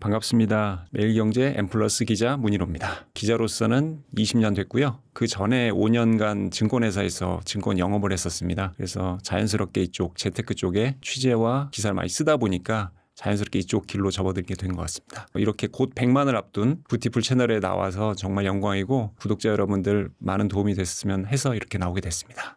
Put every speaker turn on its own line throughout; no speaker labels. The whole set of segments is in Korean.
반갑습니다. 매일경제 M+ 기자 문일호입니다. 기자로서는 20년 됐고요. 그 전에 5년간 증권회사에서 증권 영업을 했었습니다. 그래서 자연스럽게 이쪽 재테크 쪽에 취재와 기사를 많이 쓰다 보니까 자연스럽게 이쪽 길로 접어들게 된 것 같습니다. 이렇게 곧 100만을 앞둔 뷰티풀 채널에 나와서 정말 영광이고 구독자 여러분들 많은 도움이 됐으면 해서 이렇게 나오게 됐습니다.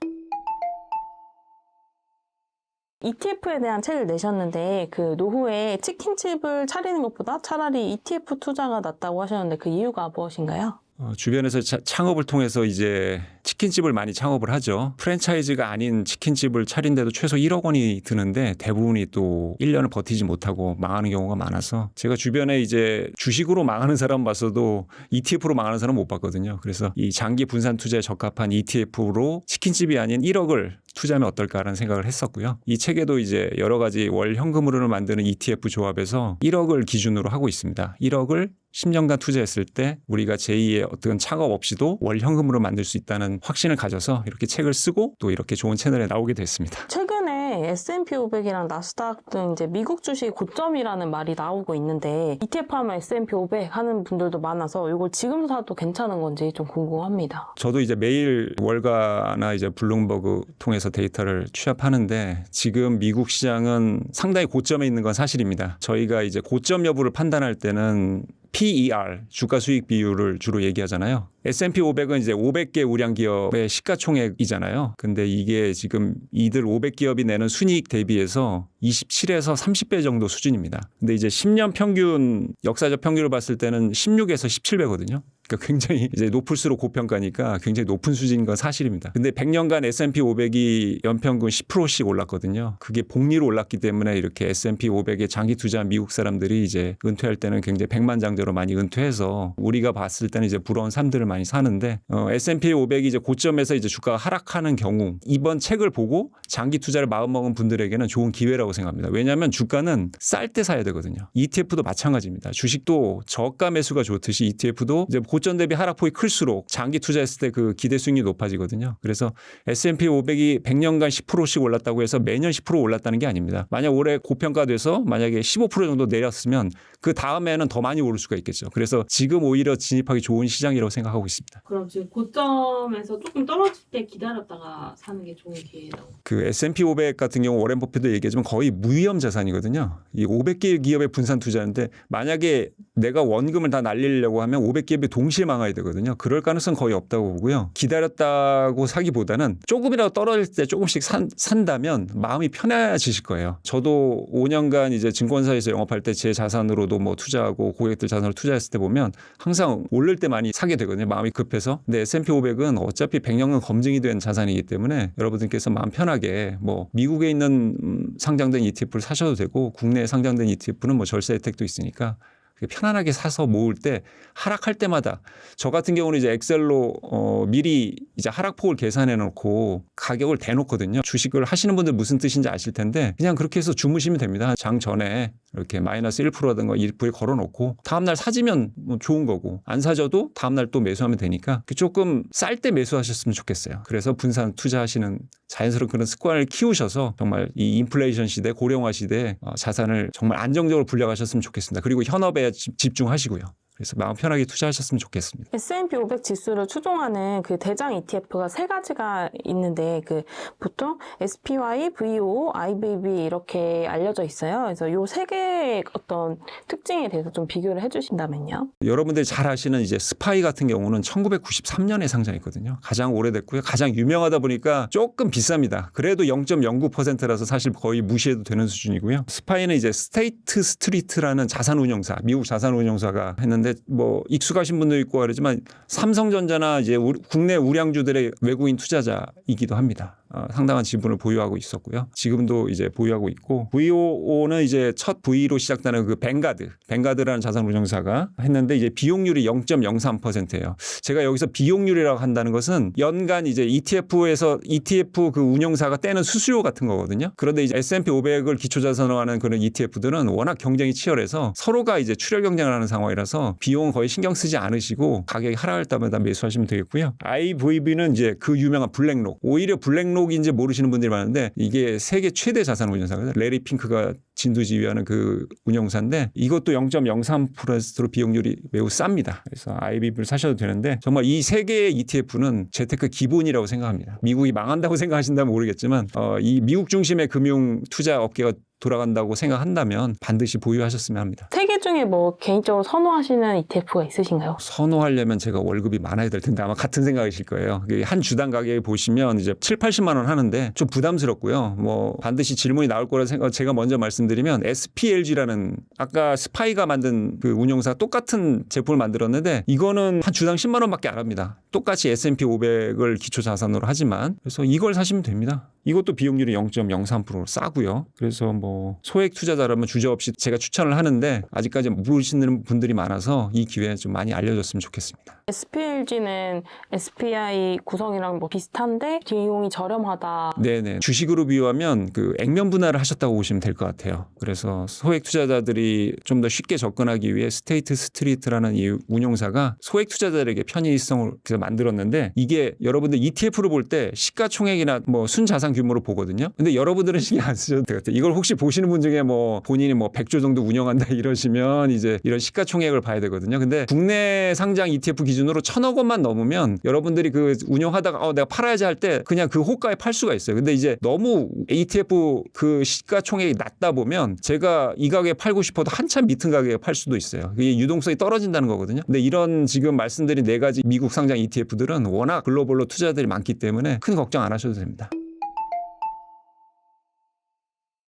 ETF에 대한 책을 내셨는데 그 노후에 치킨집을 차리는 것보다 차라리 ETF 투자가 낫다고 하셨는데 그 이유가 무엇인가요?
주변에서 창업을 통해서 이제 치킨집을 많이 창업을 하죠. 프랜차이즈가 아닌 치킨집을 차린데도 최소 1억 원이 드는데 대부분이 또 1년을 버티지 못하고 망하는 경우가 많아서 제가 주변에 이제 주식으로 망하는 사람 봤어도 ETF로 망하는 사람 못 봤거든요. 그래서 이 장기 분산 투자에 적합한 ETF로 치킨집이 아닌 1억을 투자하면 어떨까라는 생각을 했었고요. 이 책에도 이제 여러 가지 월 현금 흐름을 만드는 ETF 조합에서 1억을 기준으로 하고 있습니다. 1억을 10년간 투자했을 때 우리가 제2의 어떤 창업 없이도 월 현금으로 만들 수 있다는 확신을 가져서 이렇게 책을 쓰고 또 이렇게 좋은 채널에 나오게 됐습니다.
최근에 S&P 500이랑 나스닥 등 이제 미국 주식 고점이라는 말이 나오고 있는데 ETF 하면 S&P 500 하는 분들도 많아서 이걸 지금 사도 괜찮은 건지 좀 궁금합니다.
저도 이제 매일 월가나 이제 블룸버그 통해서 데이터를 취합하는데 지금 미국 시장은 상당히 고점에 있는 건 사실입니다. 저희가 이제 고점 여부를 판단할 때는 PER, 주가 수익 비율을 주로 얘기하잖아요. S&P 500은 이제 500개 우량 기업의 시가총액이잖아요. 근데 이게 지금 이들 500기업이 내는 순이익 대비해서 27에서 30배 정도 수준입니다. 근데 이제 10년 평균, 역사적 평균을 봤을 때는 16에서 17배거든요. 그러니까 굉장히 이제 높을수록 고평가니까 굉장히 높은 수준인 건 사실입니다. 근데 100년간 S&P 500이 연평균 10%씩 올랐거든요. 그게 복리로 올랐기 때문에 이렇게 S&P 500에 장기 투자한 미국 사람들이 이제 은퇴할 때는 굉장히 백만장자로 많이 은퇴해서 우리가 봤을 때는 이제 부러운 삶들을 많이 사는데 S&P 500이 이제 고점에서 이제 주가가 하락하는 경우 이번 책을 보고 장기 투자를 마음먹은 분들에게는 좋은 기회라고 생각합니다. 왜냐하면 주가는 쌀 때 사야 되거든요. ETF도 마찬가지입니다. 주식도 저가 매수가 좋듯이 ETF도 이제 고점 대비 하락폭이 클수록 장기 투자했을 때 그 기대 수익률이 높아지거든요. 그래서 S&P 500이 100년간 10%씩 올랐다고 해서 매년 10% 올랐다는 게 아닙니다. 만약 올해 고평가돼서 만약에 15% 정도 내렸으면 그 다음에는 더 많이 오를 수가 있겠죠. 그래서 지금 오히려 진입하기 좋은 시장이라고 생각하고 있습니다.
그럼 지금 고점에서 조금 떨어질 때 기다렸다가 사는 게 좋은 기회라고?
그 S&P 500 같은 경우 워렌 버핏도 얘기하지만 거의 무위험 자산이거든요. 이 500개 기업의 분산 투자인데 만약에 내가 원금을 다 날리려고 하면 500기업이 동시에 망해야 되거든요. 그럴 가능성 거의 없다고 보고요. 기다렸다고 사기보다는 조금이라도 떨어질 때 조금씩 산다면 마음이 편해지실 거예요. 저도 5년간 이제 증권사에서 영업할 때 제 자산으로도 뭐 투자하고 고객들 자산을 투자했을 때 보면 항상 오를 때 많이 사게 되거든요. 마음이 급해서. 근데 S&P 500은 어차피 100년간 검증이 된 자산이기 때문에 여러분들께서 마음 편하게 뭐 미국에 있는 상장된 ETF를 사셔도 되고 국내에 상장된 ETF는 뭐 절세 혜택도 있으니까 편안하게 사서 모을 때 하락할 때마다 저 같은 경우는 이제 엑셀로 미리 이제 하락폭을 계산해 놓고 가격을 대놓거든요. 주식을 하시는 분들 무슨 뜻인지 아실 텐데 그냥 그렇게 해서 주무시면 됩니다. 장 전에 이렇게 마이너스 1%라든가 1%에 걸어놓고 다음날 사지면 뭐 좋은 거고 안 사져도 다음날 또 매수하면 되니까 조금 쌀 때 매수하셨으면 좋겠어요. 그래서 분산 투자하시는 자연스러운 그런 습관을 키우셔서 정말 이 인플레이션 시대, 고령화 시대에 자산을 정말 안정적으로 분량하셨으면 좋겠습니다. 그리고 현업에 집중하시고요. 그래서 마음 편하게 투자하셨으면 좋겠습니다.
S&P 500 지수를 추종하는 그 대장 ETF가 세 가지가 있는데 그 보통 SPY, VO, IBB 이렇게 알려져 있어요. 그래서 요 세 개의 어떤 특징에 대해서 좀 비교를 해주신다면요.
여러분들이 잘 아시는 이제 스파이 같은 경우는 1993년에 상장했거든요. 가장 오래됐고요. 가장 유명하다 보니까 조금 비쌉니다. 그래도 0.09%라서 사실 거의 무시해도 되는 수준이고요. 스파이는 이제 스테이트 스트리트라는 자산운용사, 미국 자산운용사가 했는데 뭐 익숙하신 분도 있고 그러지만 삼성전자나 이제 국내 우량주들의 외국인 투자자이기도 합니다. 상당한 지분을 보유하고 있었고요. 지금도 이제 보유하고 있고 VOO는 이제 첫 V로 시작되는 그 뱅가드라는 자산운용사가 했는데 이제 비용률이 0.03%예요. 제가 여기서 비용률이라고 한다는 것은 연간 이제 ETF에서 ETF 그 운용사가 떼는 수수료 같은 거거든요. 그런데 이제 S&P 500을 기초자산으로 하는 그런 ETF들은 워낙 경쟁이 치열해서 서로가 이제 출혈 경쟁을 하는 상황이라서 비용은 거의 신경 쓰지 않으시고 가격이 하락할 때마다 매수하시면 되겠고요. IVB는 이제 그 유명한 블랙록. 오히려 블랙록인지 모르시는 분들이 많은데 이게 세계 최대 자산 운용사거든요. 레리 핑크가 진두지휘하는 그 운용사인데 이것도 0.03%로 비용률이 매우 쌉니다. 그래서 IBB를 사셔도 되는데 정말 이 세 개의 ETF는 재테크 기본이라고 생각합니다. 미국이 망한다고 생각하신다면 모르겠지만 이 미국 중심의 금융 투자 업계가 돌아간다고 생각한다면 반드시 보유하셨으면 합니다.
세 개 중에 뭐 개인적으로 선호하시는 ETF가 있으신가요?
선호하려면 제가 월급이 많아야 될 텐데 아마 같은 생각이실 거예요. 한 주당 가격에 보시면 이제 7, 80만 원 하는데 좀 부담스럽고요. 뭐 반드시 질문이 나올 거라 생각 제가 먼저 말씀드리면 SPLG라는 아까 스파이가 만든 그 운용사 똑같은 제품을 만들었는데 이거는 한 주당 10만 원밖에 안 합니다. 똑같이 S&P 500을 기초 자산으로 하지만 그래서 이걸 사시면 됩니다. 이것도 비용률이 0.03% 싸고요. 그래서 뭐 소액 투자자라면 주저없이 제가 추천을 하는데 아직까지 모르시는 분들이 많아서 이 기회에 좀 많이 알려줬으면 좋겠습니다.
SPLG는 SPI 구성이랑 뭐 비슷한데 비용이 저렴하다.
네네. 주식으로 비유하면 그 액면 분할을 하셨다고 보시면 될 것 같아요. 그래서 소액 투자자들이 좀 더 쉽게 접근하기 위해 스테이트 스트리트라는 이 운용사가 소액 투자자들에게 편의성을 만들었는데 이게 여러분들 ETF를 볼 때 시가총액이나 뭐 순자산 규모로 보거든요. 근데 여러분들은 신경 안 쓰셔도 될 것 같아요. 이걸 혹시 보시는 분 중에 뭐 본인이 뭐 100조 정도 운영한다 이러시면 이제 이런 시가총액을 봐야 되거든요. 근데 국내 상장 ETF 기준으로 1,000억 원만 넘으면 여러분들이 그 운영하다가 내가 팔아야지 할 때 그냥 그 호가에 팔 수가 있어요. 근데 이제 너무 ETF 그 시가총액이 낮다 보면 제가 이 가격에 팔고 싶어도 한참 밑은 가격에 팔 수도 있어요. 이게 유동성이 떨어진다는 거거든요. 근데 이런 지금 말씀드린 네 가지 미국 상장 ETF들은 워낙 글로벌로 투자들이 많기 때문에 큰 걱정 안 하셔도 됩니다.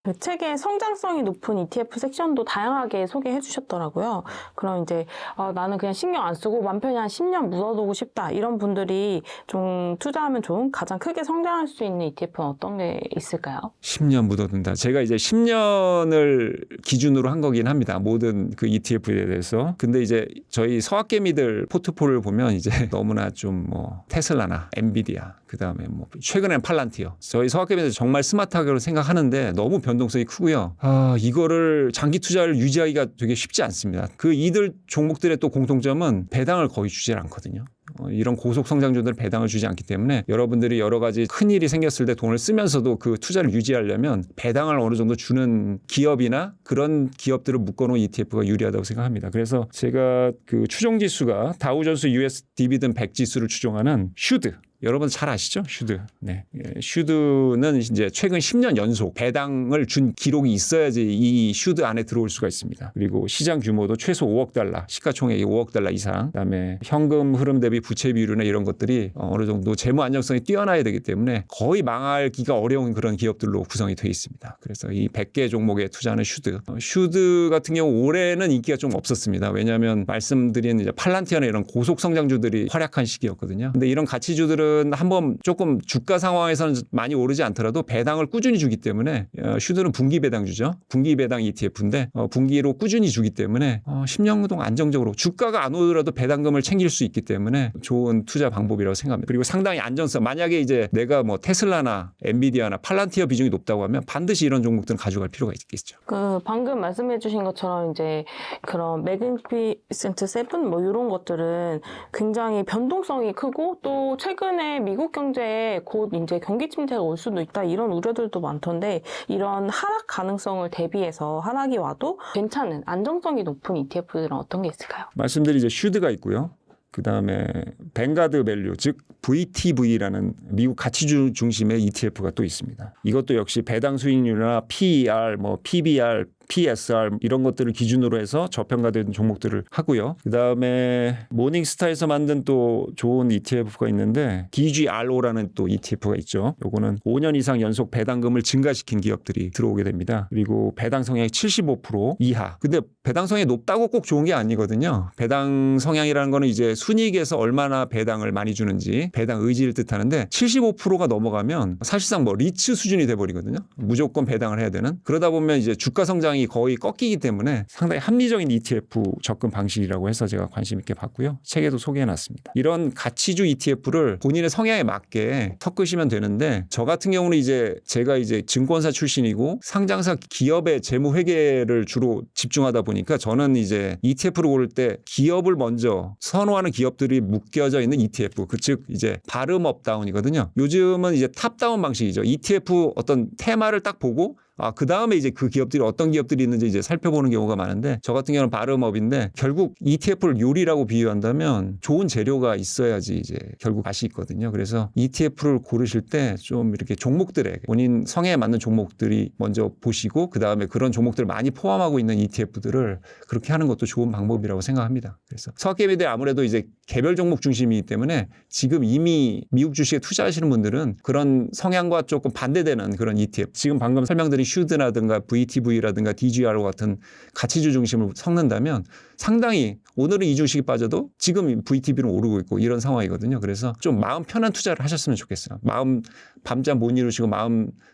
그 책에 성장성이 높은 ETF 섹션도 다양하게 소개해 주셨더라고요. 그럼 이제 나는 그냥 신경 안 쓰고 맘 편히 한 10년 묻어두고 싶다. 이런 분들이 좀 투자하면 좋은 가장 크게 성장할 수 있는 ETF는 어떤 게 있을까요?
10년 묻어둔다. 제가 이제 10년을 기준으로 한 거긴 합니다. 모든 그 ETF에 대해서. 근데 이제 저희 서학개미들 포트폴리오를 보면 이제 너무나 좀 뭐 테슬라나 엔비디아 그다음에 뭐 최근에는 팔란티어. 저희 서학개미들 정말 스마트하게 생각하는데 너무 변동성이 크고요. 이거를 장기 투자를 유지하기가 되게 쉽지 않습니다. 그 이들 종목들의 또 공통점은 배당을 거의 주지 않거든요. 이런 고속 성장주들은 배당을 주지 않기 때문에 여러분들이 여러 가지 큰 일이 생겼을 때 돈을 쓰면서도 그 투자를 유지하려면 배당을 어느 정도 주는 기업이나 그런 기업들을 묶어놓은 ETF가 유리하다고 생각합니다. 그래서 제가 그 추종 지수가 다우존스 US 디비든 100 지수를 추종하는 슈드. 여러분 잘 아시죠? 슈드. 네. 슈드는 이제 최근 10년 연속 배당을 준 기록이 있어야지 이 슈드 안에 들어올 수가 있습니다. 그리고 시장 규모도 최소 5억 달러, 시가총액이 5억 달러 이상, 그다음에 현금 흐름 대비 부채 비율이나 이런 것들이 어느 정도 재무 안정성이 뛰어나야 되기 때문에 거의 망하기가 어려운 그런 기업들로 구성이 되어 있습니다. 그래서 이 100개 종목에 투자하는 슈드. 슈드 같은 경우 올해는 인기가 좀 없었습니다. 왜냐하면 말씀드린 이제 팔란티아나 이런 고속 성장주들이 활약한 시기였거든요. 근데 이런 가치주들은 한번 조금 주가 상황에서는 많이 오르지 않더라도 배당을 꾸준히 주기 때문에 슈드는 분기 배당주죠. 분기 배당 ETF인데 분기로 꾸준히 주기 때문에 10년 동안 안정적으로 주가가 안 오더라도 배당금을 챙길 수 있기 때문에 좋은 투자 방법이라고 생각합니다. 그리고 상당히 안전성. 만약에 이제 내가 뭐 테슬라나 엔비디아나 팔란티어 비중이 높다고 하면 반드시 이런 종목들은 가져갈 필요가 있겠죠.
그 방금 말씀해 주신 것처럼 이제 그런 매그니피센트 세븐 뭐 이런 것들은 굉장히 변동성이 크고 또 최근에 미국 경제에 곧 이제 경기 침체가 올 수도 있다 이런 우려들도 많던데 이런 하락 가능성을 대비해서 하락이 와도 괜찮은 안정성이 높은 ETF들은 어떤 게 있을까요?
말씀드린 이제 슈드가 있고요. 그다음에 뱅가드 밸류 즉 VTV라는 미국 가치주 중심의 ETF가 또 있습니다. 이것도 역시 배당 수익률이나 PER, 뭐 PBR, PSR 이런 것들을 기준으로 해서 저평가된 종목들을 하고요. 그다음에 모닝스타에서 만든 또 좋은 ETF가 있는데 DGRO라는 또 ETF가 있죠. 요거는 5년 이상 연속 배당금을 증가시킨 기업들이 들어오게 됩니다. 그리고 배당 성향이 75% 이하. 근데 배당 성향이 높다고 꼭 좋은 게 아니거든요. 배당 성향이라는 거는 이제 순이익에서 얼마나 배당을 많이 주는지 배당 의지를 뜻하는데 75%가 넘어가면 사실상 뭐 리츠 수준이 돼버리거든요. 무조건 배당을 해야 되는. 그러다 보면 이제 주가 성장이 거의 꺾이기 때문에 상당히 합리적인 ETF 접근 방식이라고 해서 제가 관심 있게 봤고요. 책에도 소개해놨습니다. 이런 가치주 ETF를 본인의 성향에 맞게 섞으시면 되는데 저 같은 경우는 이제 제가 이제 증권사 출신이고 상장사 기업의 재무 회계를 주로 집중하다 보니까 저는 이제 ETF를 고를 때 기업을 먼저 선호하는 기업들이 묶여져 있는 ETF, 즉 이제 바름 업다운이거든요. 요즘은 이제 탑다운 방식이죠. ETF 어떤 테마를 딱 보고 그 다음에 이제 그 기업들이 어떤 기업들이 있는지 이제 살펴보는 경우가 많은데 저 같은 경우는 바름업인데 결국 ETF를 요리라고 비유한다면 좋은 재료가 있어야지 이제 결국 맛이 있거든요. 그래서 ETF를 고르실 때 좀 이렇게 종목들에 본인 성에 맞는 종목들이 먼저 보시고 그 다음에 그런 종목들을 많이 포함하고 있는 ETF들을 그렇게 하는 것도 좋은 방법이라고 생각합니다. 그래서 서학개미들 아무래도 이제 개별 종목 중심이기 때문에 지금 이미 미국 주식에 투자하시는 분들은 그런 성향과 조금 반대되는 그런 ETF 지금 방금 설명드린 슈드라든가 VTV라든가 DGR 같은 가치주 중심을 섞는다면 상당히 오늘은 이 주식이 빠져도 지금 VTV는 오르고 있고 이런 상황이거든요. 그래서 좀 마음 편한 투자를 하셨으면 좋겠어요. 마음 밤잠 못 이루시고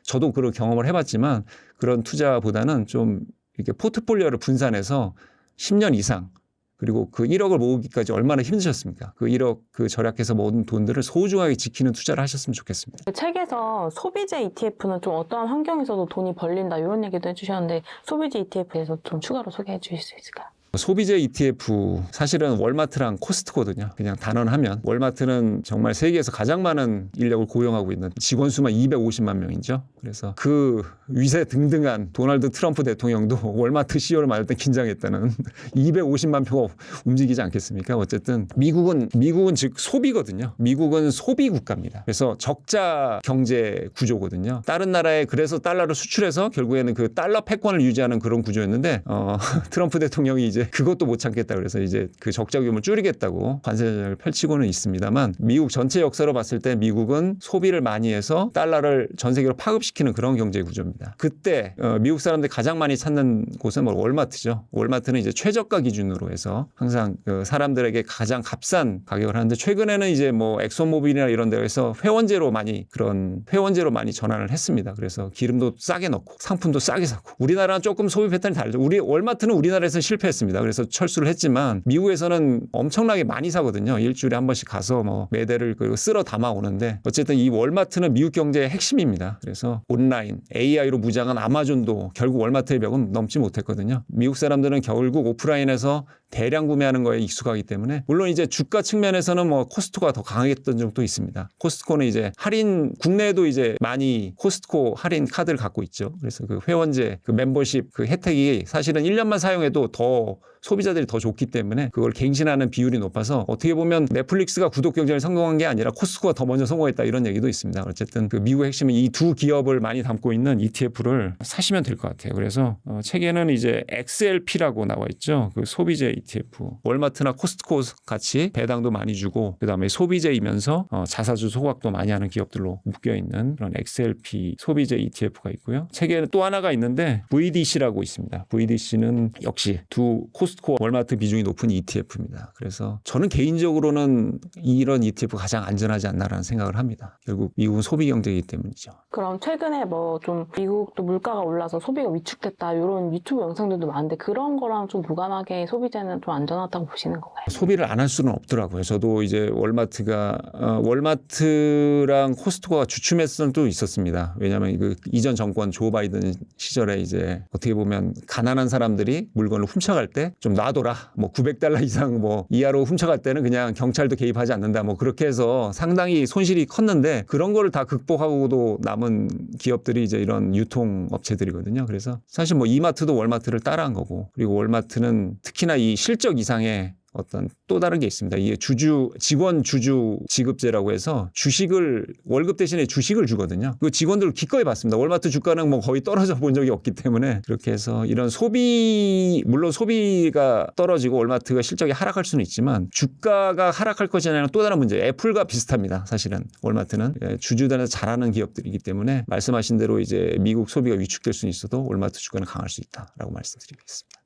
저도 그런 경험을 해봤지만 그런 투자보다는 좀 이렇게 포트폴리오를 분산해서 10년 이상 그리고 그 1억을 모으기까지 얼마나 힘드셨습니까? 그 1억 그 절약해서 모은 돈들을 소중하게 지키는 투자를 하셨으면 좋겠습니다.
그 책에서 소비재 ETF는 좀 어떠한 환경에서도 돈이 벌린다 이런 얘기도 해주셨는데 소비재 ETF에서 좀 추가로 소개해 주실 수 있을까요?
소비재 ETF 사실은 월마트랑 코스트코거든요. 그냥 단언하면 월마트는 정말 세계에서 가장 많은 인력을 고용하고 있는 직원 수만 250만 명이죠. 그래서 그 위세 등등한 도널드 트럼프 대통령도 월마트 CEO를 맡을 때 긴장했다는 250만 표가 움직이지 않겠습니까? 어쨌든 미국은 즉 소비거든요. 미국은 소비 국가입니다. 그래서 적자 경제 구조거든요. 다른 나라에 그래서 달러를 수출해서 결국에는 그 달러 패권을 유지하는 그런 구조였는데 트럼프 대통령이 이제 그것도 못 참겠다 그래서 이제 그 적자 규모를 줄이겠다고 관세를 펼치고는 있습니다만 미국 전체 역사로 봤을 때 미국은 소비를 많이 해서 달러를 전 세계로 파급시키는 그런 경제 구조입니다. 그때 미국 사람들이 가장 많이 찾는 곳은 월마트죠. 월마트는 이제 최저가 기준으로 해서 항상 그 사람들에게 가장 값싼 가격을 하는데 최근에는 이제 뭐 엑소모빌이나 이런 데에서 회원제로 많이 전환을 했습니다. 그래서 기름도 싸게 넣고 상품도 싸게 사고 우리나라는 조금 소비 패턴이 다르죠. 월마트는 우리나라에서는 실패했습니다. 그래서 철수를 했지만 미국에서는 엄청나게 많이 사거든요. 일주일에 한 번씩 가서 뭐 매대를 쓸어 담아 오는데 어쨌든 이 월마트는 미국 경제의 핵심입니다. 그래서 온라인, AI로 무장한 아마존도 결국 월마트의 벽은 넘지 못했거든요. 미국 사람들은 결국 오프라인에서 대량 구매하는 거에 익숙하기 때문에 물론 이제 주가 측면에서는 뭐 코스트코가 더 강했던 적도 있습니다. 코스트코는 이제 할인 국내에도 이제 많이 코스트코 할인 카드를 갖고 있죠. 그래서 그 회원제, 그 멤버십 그 혜택이 사실은 1년만 사용해도 더 소비자들이 더 좋기 때문에 그걸 갱신하는 비율이 높아서 어떻게 보면 넷플릭스가 구독 경쟁에 성공한 게 아니라 코스트코가 더 먼저 성공했다 이런 얘기도 있습니다. 어쨌든 그 미국 핵심은 이 두 기업을 많이 담고 있는 ETF를 사시면 될 것 같아요. 그래서 책에는 이제 XLP라고 나와 있죠. 그 소비재 ETF. 월마트나 코스트코 같이 배당도 많이 주고 그다음에 소비재이면서 자사주 소각도 많이 하는 기업들로 묶여 있는 그런 XLP 소비재 ETF가 있고요. 책에는 또 하나가 있는데 VDC라고 있습니다. VDC는 역시 두 코스트코 월마트 비중이 높은 ETF입니다. 그래서 저는 개인적으로는 이런 ETF가 가장 안전하지 않나라는 생각을 합니다. 결국 미국은 소비 경제이기 때문이죠.
그럼 최근에 뭐 좀 미국도 물가가 올라서 소비가 위축됐다 이런 유튜브 영상들도 많은데 그런 거랑 좀 무관하게 소비재는 좀 안전하다고 보시는 건가요?
소비를 안 할 수는 없더라고요. 저도 이제 월마트랑 코스트코가 주춤했을 때도 있었습니다. 왜냐하면 그 이전 정권 조 바이든 시절에 이제 어떻게 보면 가난한 사람들이 물건을 훔쳐갈 때 좀 놔둬라. 뭐 $900 이상 뭐 이하로 훔쳐갈 때는 그냥 경찰도 개입하지 않는다. 뭐 그렇게 해서 상당히 손실이 컸는데 그런 거를 다 극복하고도 남은 기업들이 이제 이런 유통업체들이거든요. 그래서 사실 뭐 이마트도 월마트를 따라한 거고 그리고 월마트는 특히나 이 실적 이상의 어떤 또 다른 게 있습니다. 이게 직원 주주 지급제라고 해서 월급 대신에 주식을 주거든요. 그 직원들 기꺼이 받습니다. 월마트 주가는 뭐 거의 떨어져 본 적이 없기 때문에 그렇게 해서 이런 물론 소비가 떨어지고 월마트가 실적이 하락할 수는 있지만 주가가 하락할 것이 아니라 또 다른 문제. 애플과 비슷합니다. 사실은 월마트는 주주단에서 잘하는 기업들이기 때문에 말씀하신 대로 이제 미국 소비가 위축될 수는 있어도 월마트 주가는 강할 수 있다라고 말씀드리겠습니다.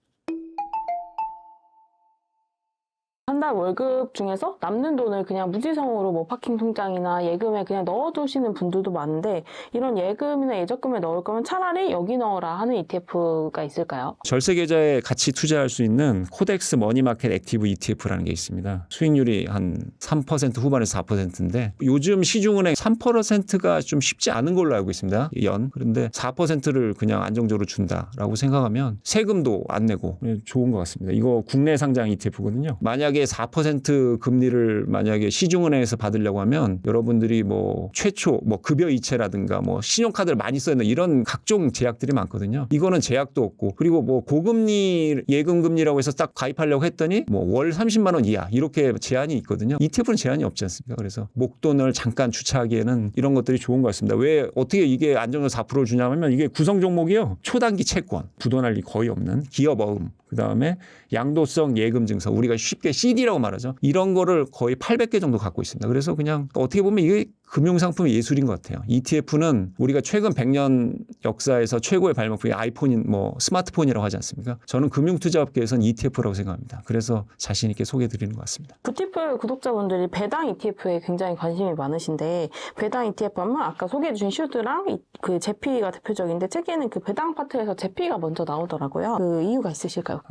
한 달 월급 중에서 남는 돈을 그냥 무지성으로 뭐 파킹 통장이나 예금에 그냥 넣어두시는 분들도 많은데 이런 예금이나 예적금에 넣을 거면 차라리 여기 넣어라 하는 ETF가 있을까요?
절세 계좌에 같이 투자할 수 있는 코덱스 머니마켓 액티브 ETF라는 게 있습니다. 수익률이 한 3% 후반에서 4%인데 요즘 시중은행 3%가 좀 쉽지 않은 걸로 알고 있습니다. 그런데 4%를 그냥 안정적으로 준다라고 생각하면 세금도 안 내고 좋은 것 같습니다. 이거 국내 상장 ETF거든요. 만약에 4% 금리를 만약에 시중은행에서 받으려고 하면 여러분들이 뭐 최초 뭐 급여 이체라든가 뭐 신용카드를 많이 써야 되는 이런 각종 제약들이 많거든요. 이거는 제약도 없고 그리고 뭐 고금리 예금금리라고 해서 딱 가입하려고 했더니 뭐 월 30만 원 이하 이렇게 제한이 있거든요. ETF는 제한이 없지 않습니까? 그래서 목돈을 잠깐 주차하기에는 이런 것들이 좋은 것 같습니다. 왜 어떻게 이게 안정적 4%를 주냐면 이게 구성 종목이요. 초단기 채권, 부도날 일 거의 없는 기업어음, 그다음에 양도성 예금 증서 우리가 쉽게 CD라고 말하죠. 이런 거를 거의 800개 정도 갖고 있습니다. 그래서 그냥 어떻게 보면 이게 금융상품의 예술인 것 같아요. ETF는 우리가 최근 100년 역사에서 최고의 발명품이 아이폰인 뭐 스마트폰이라고 하지 않습니까? 저는 금융투자업계에서는 ETF라고 생각합니다. 그래서 자신 있게 소개해드리는 것 같습니다.
부티풀 구독자분들이 배당 ETF에 굉장히 관심이 많으신데 배당 ETF 하면 아까 소개해주신 슈드랑 그 제피가 대표적인데 책에는 그 배당 파트에서 제피가 먼저 나오더라고요. 그 이유가 있으실까요?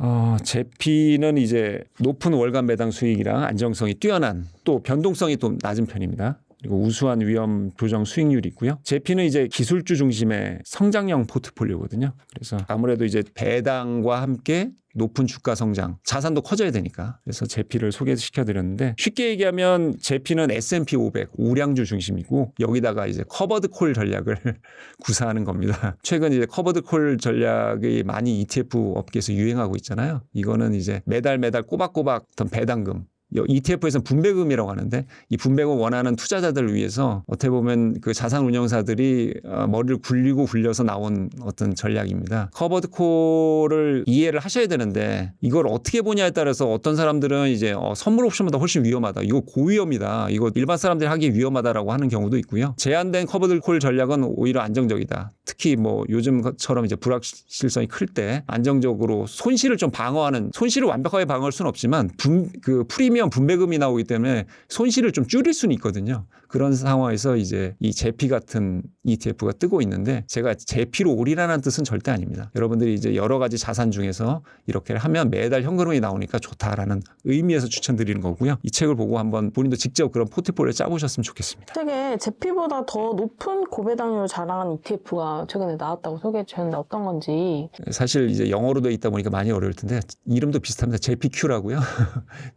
제피는 이제 높은 월간 배당 수익이랑 안정성이 뛰어난 또 변동성이 좀 낮은 편입니다. 그리고 우수한 위험 조정 수익률이 있고요. 제피는 이제 기술주 중심의 성장형 포트폴리오거든요. 그래서 아무래도 이제 배당과 함께 높은 주가 성장, 자산도 커져야 되니까. 그래서 제피를 소개시켜드렸는데 쉽게 얘기하면 제피는 S&P 500 우량주 중심이고 여기다가 이제 커버드 콜 전략을 구사하는 겁니다. 최근 이제 커버드 콜 전략이 많이 ETF 업계에서 유행하고 있잖아요. 이거는 이제 매달 꼬박꼬박 어떤 배당금 ETF에서는 분배금이라고 하는데 이 분배금 원하는 투자자들을 위해서 어떻게 보면 그 자산 운용사들이 머리를 굴려서 나온 어떤 전략입니다. 커버드 콜을 이해를 하셔야 되는데 이걸 어떻게 보냐에 따라서 어떤 사람들은 이제 선물 옵션보다 훨씬 위험하다. 이거 고위험이다. 이거 일반 사람들이 하기 위험하다라고 하는 경우도 있고요. 제한된 커버드 콜 전략은 오히려 안정적이다. 특히 뭐 요즘처럼 이제 불확실성이 클 때 안정적으로 손실을 좀 방어하는 손실을 완벽하게 방어할 수는 없지만 그 프리미엄 분배금이 나오기 때문에 손실을 좀 줄일 수는 있거든요. 그런 상황에서 이제 이 제피 같은 ETF가 뜨고 있는데 제가 제피로 올인하는 뜻은 절대 아닙니다. 여러분들이 이제 여러 가지 자산 중에서 이렇게 하면 매달 현금이 나오니까 좋다라는 의미에서 추천드리는 거고요. 이 책을 보고 한번 본인도 직접 그런 포트폴리오 짜보셨으면 좋겠습니다.
책에 제피보다 더 높은 고배당률을 자랑하는 ETF가 최근에 나왔다고 소개해 주셨는데 어떤 건지.
사실 이제 영어로 되어 있다 보니까 많이 어려울 텐데 이름도 비슷합니다. JPQ라고요.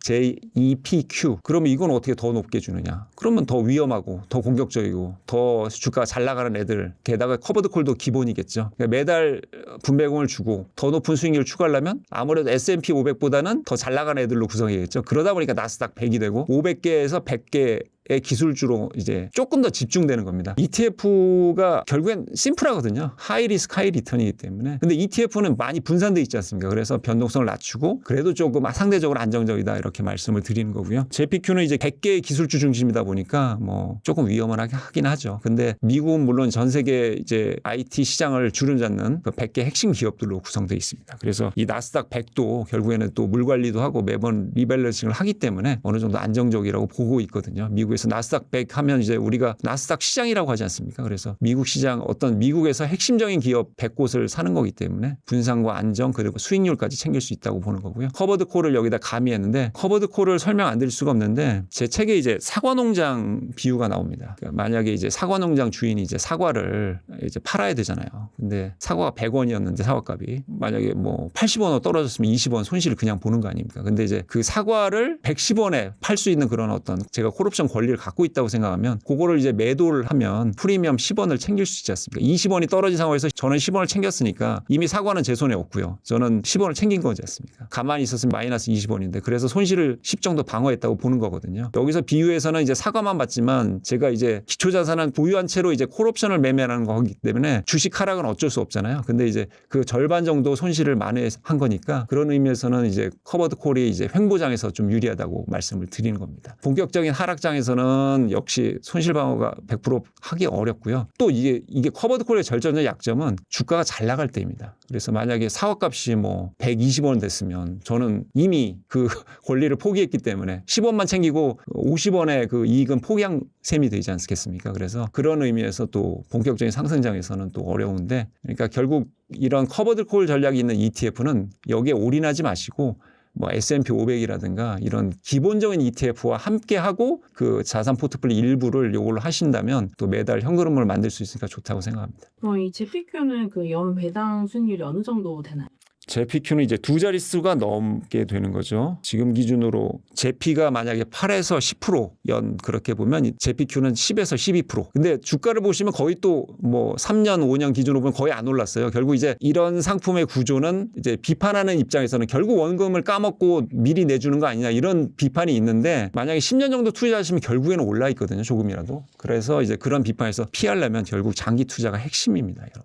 JEPQ. 그러면 이건 어떻게 더 높게 주느냐? 그러면 더 위험하고 더 공격적이고 더 주가가 잘 나가는 애들 게다가 커버드 콜도 기본이겠죠. 그러니까 매달 분배금을 주고 더 높은 수익률을 추구하려면 아무래도 S&P 500보다는 더 잘 나가는 애들로 구성해야겠죠. 그러다 보니까 나스닥 100이 되고 500개에서 100개 의 기술주로 이제 조금 더 집중되는 겁니다. ETF가 결국엔 심플하거든요. 하이 리스크 하이 리턴이기 때문에. 근데 ETF는 많이 분산돼 있지 않습니까? 그래서 변동성을 낮추고 그래도 조금 상대적으로 안정적이다 이렇게 말씀을 드리는 거고요. JPQ는 이제 100개의 기술주 중심이다 보니까 뭐 조금 위험하게 하긴 하죠. 근데 미국은 물론 전 세계 이제 IT 시장을 주름잡는 그 100개 핵심 기업들로 구성되어 있습니다. 그래서 이 나스닥 100도 결국에는 또 물 관리도 하고 매번 리밸런싱을 하기 때문에 어느 정도 안정적이라고 보고 있거든요. 미국에서 나스닥 100 하면 이제 우리가 나스닥 시장이라고 하지 않습니까? 그래서 미국 시장 어떤 미국에서 핵심적인 기업 100곳을 사는 거기 때문에 분산과 안정 그리고 수익률까지 챙길 수 있다고 보는 거고요. 커버드 콜을 여기다 가미했는데 커버드 콜을 설명 안 드릴 수가 없는데 제 책에 이제 사과 농장 비유가 나옵니다. 그러니까 만약에 이제 사과 농장 주인이 이제 사과를 이제 팔아야 되잖아요. 근데 사과가 100원이었는데 사과값이 만약에 뭐 80원으로 떨어졌으면 20원 손실을 그냥 보는 거 아닙니까? 근데 이제 그 사과를 110원에 팔 수 있는 그런 어떤 제가 콜옵션 권리를 갖고 있다고 생각하면 그거를 이제 매도를 하면 프리미엄 10원을 챙길 수 있지 않습니까? 20원이 떨어진 상황에서 저는 10원을 챙겼으니까 이미 사과는 제 손에 없고요. 저는 10원을 챙긴 거지 않습니까? 가만히 있었으면 마이너스 20원인데 그래서 손실을 10 정도 방어했다고 보는 거거든요. 여기서 비유에서는 이제 사과만 봤지만 제가 이제 기초자산은 보유한 채로 이제 콜옵션을 매매하는 거기 때문에 주식 하락은 어쩔 수 없잖아요. 근데 이제 그 절반 정도 손실을 만회한 거니까 그런 의미에서는 이제 커버드 콜이 이제 횡보장에서 좀 유리하다고 말씀을 드리는 겁니다. 본격적인 하락장에서는 역시 손실 방어가 100% 하기 어렵고요. 또 이게 커버드 콜의 절정적 약점은 주가가 잘 나갈 때입니다. 그래서 만약에 사과값이 뭐 120원 됐으면 저는 이미 그 권리를 포기했기 때문에 10원만 챙기고 50원의 그 이익은 포기한 셈이 되지 않겠습니까? 그래서 그런 의미에서 또 본격적인 상승장에서는 또 어려운데 그러니까 결국 이런 커버드 콜 전략이 있는 ETF는 여기에 올인하지 마시고 뭐 S&P 500이라든가 이런 기본적인 ETF와 함께 하고 그 자산 포트폴리오 일부를 요걸로 하신다면 또 매달 현금을 만들 수 있으니까 좋다고 생각합니다.
이 JPQ는 그 연 배당 수익률이 어느 정도 되나요?
JPQ는 이제 두 자릿수가 넘게 되는 거죠. 지금 기준으로 JP가 만약에 8에서 10% 연 그렇게 보면 JPQ는 10에서 12%. 근데 주가를 보시면 거의 또 뭐 3년, 5년 기준으로 보면 거의 안 올랐어요. 결국 이제 이런 상품의 구조는 이제 비판하는 입장에서는 결국 원금을 까먹고 미리 내주는 거 아니냐 이런 비판이 있는데 만약에 10년 정도 투자하시면 결국에는 올라 있거든요. 조금이라도. 그래서 이제 그런 비판에서 피하려면 결국 장기 투자가 핵심입니다. 여러분.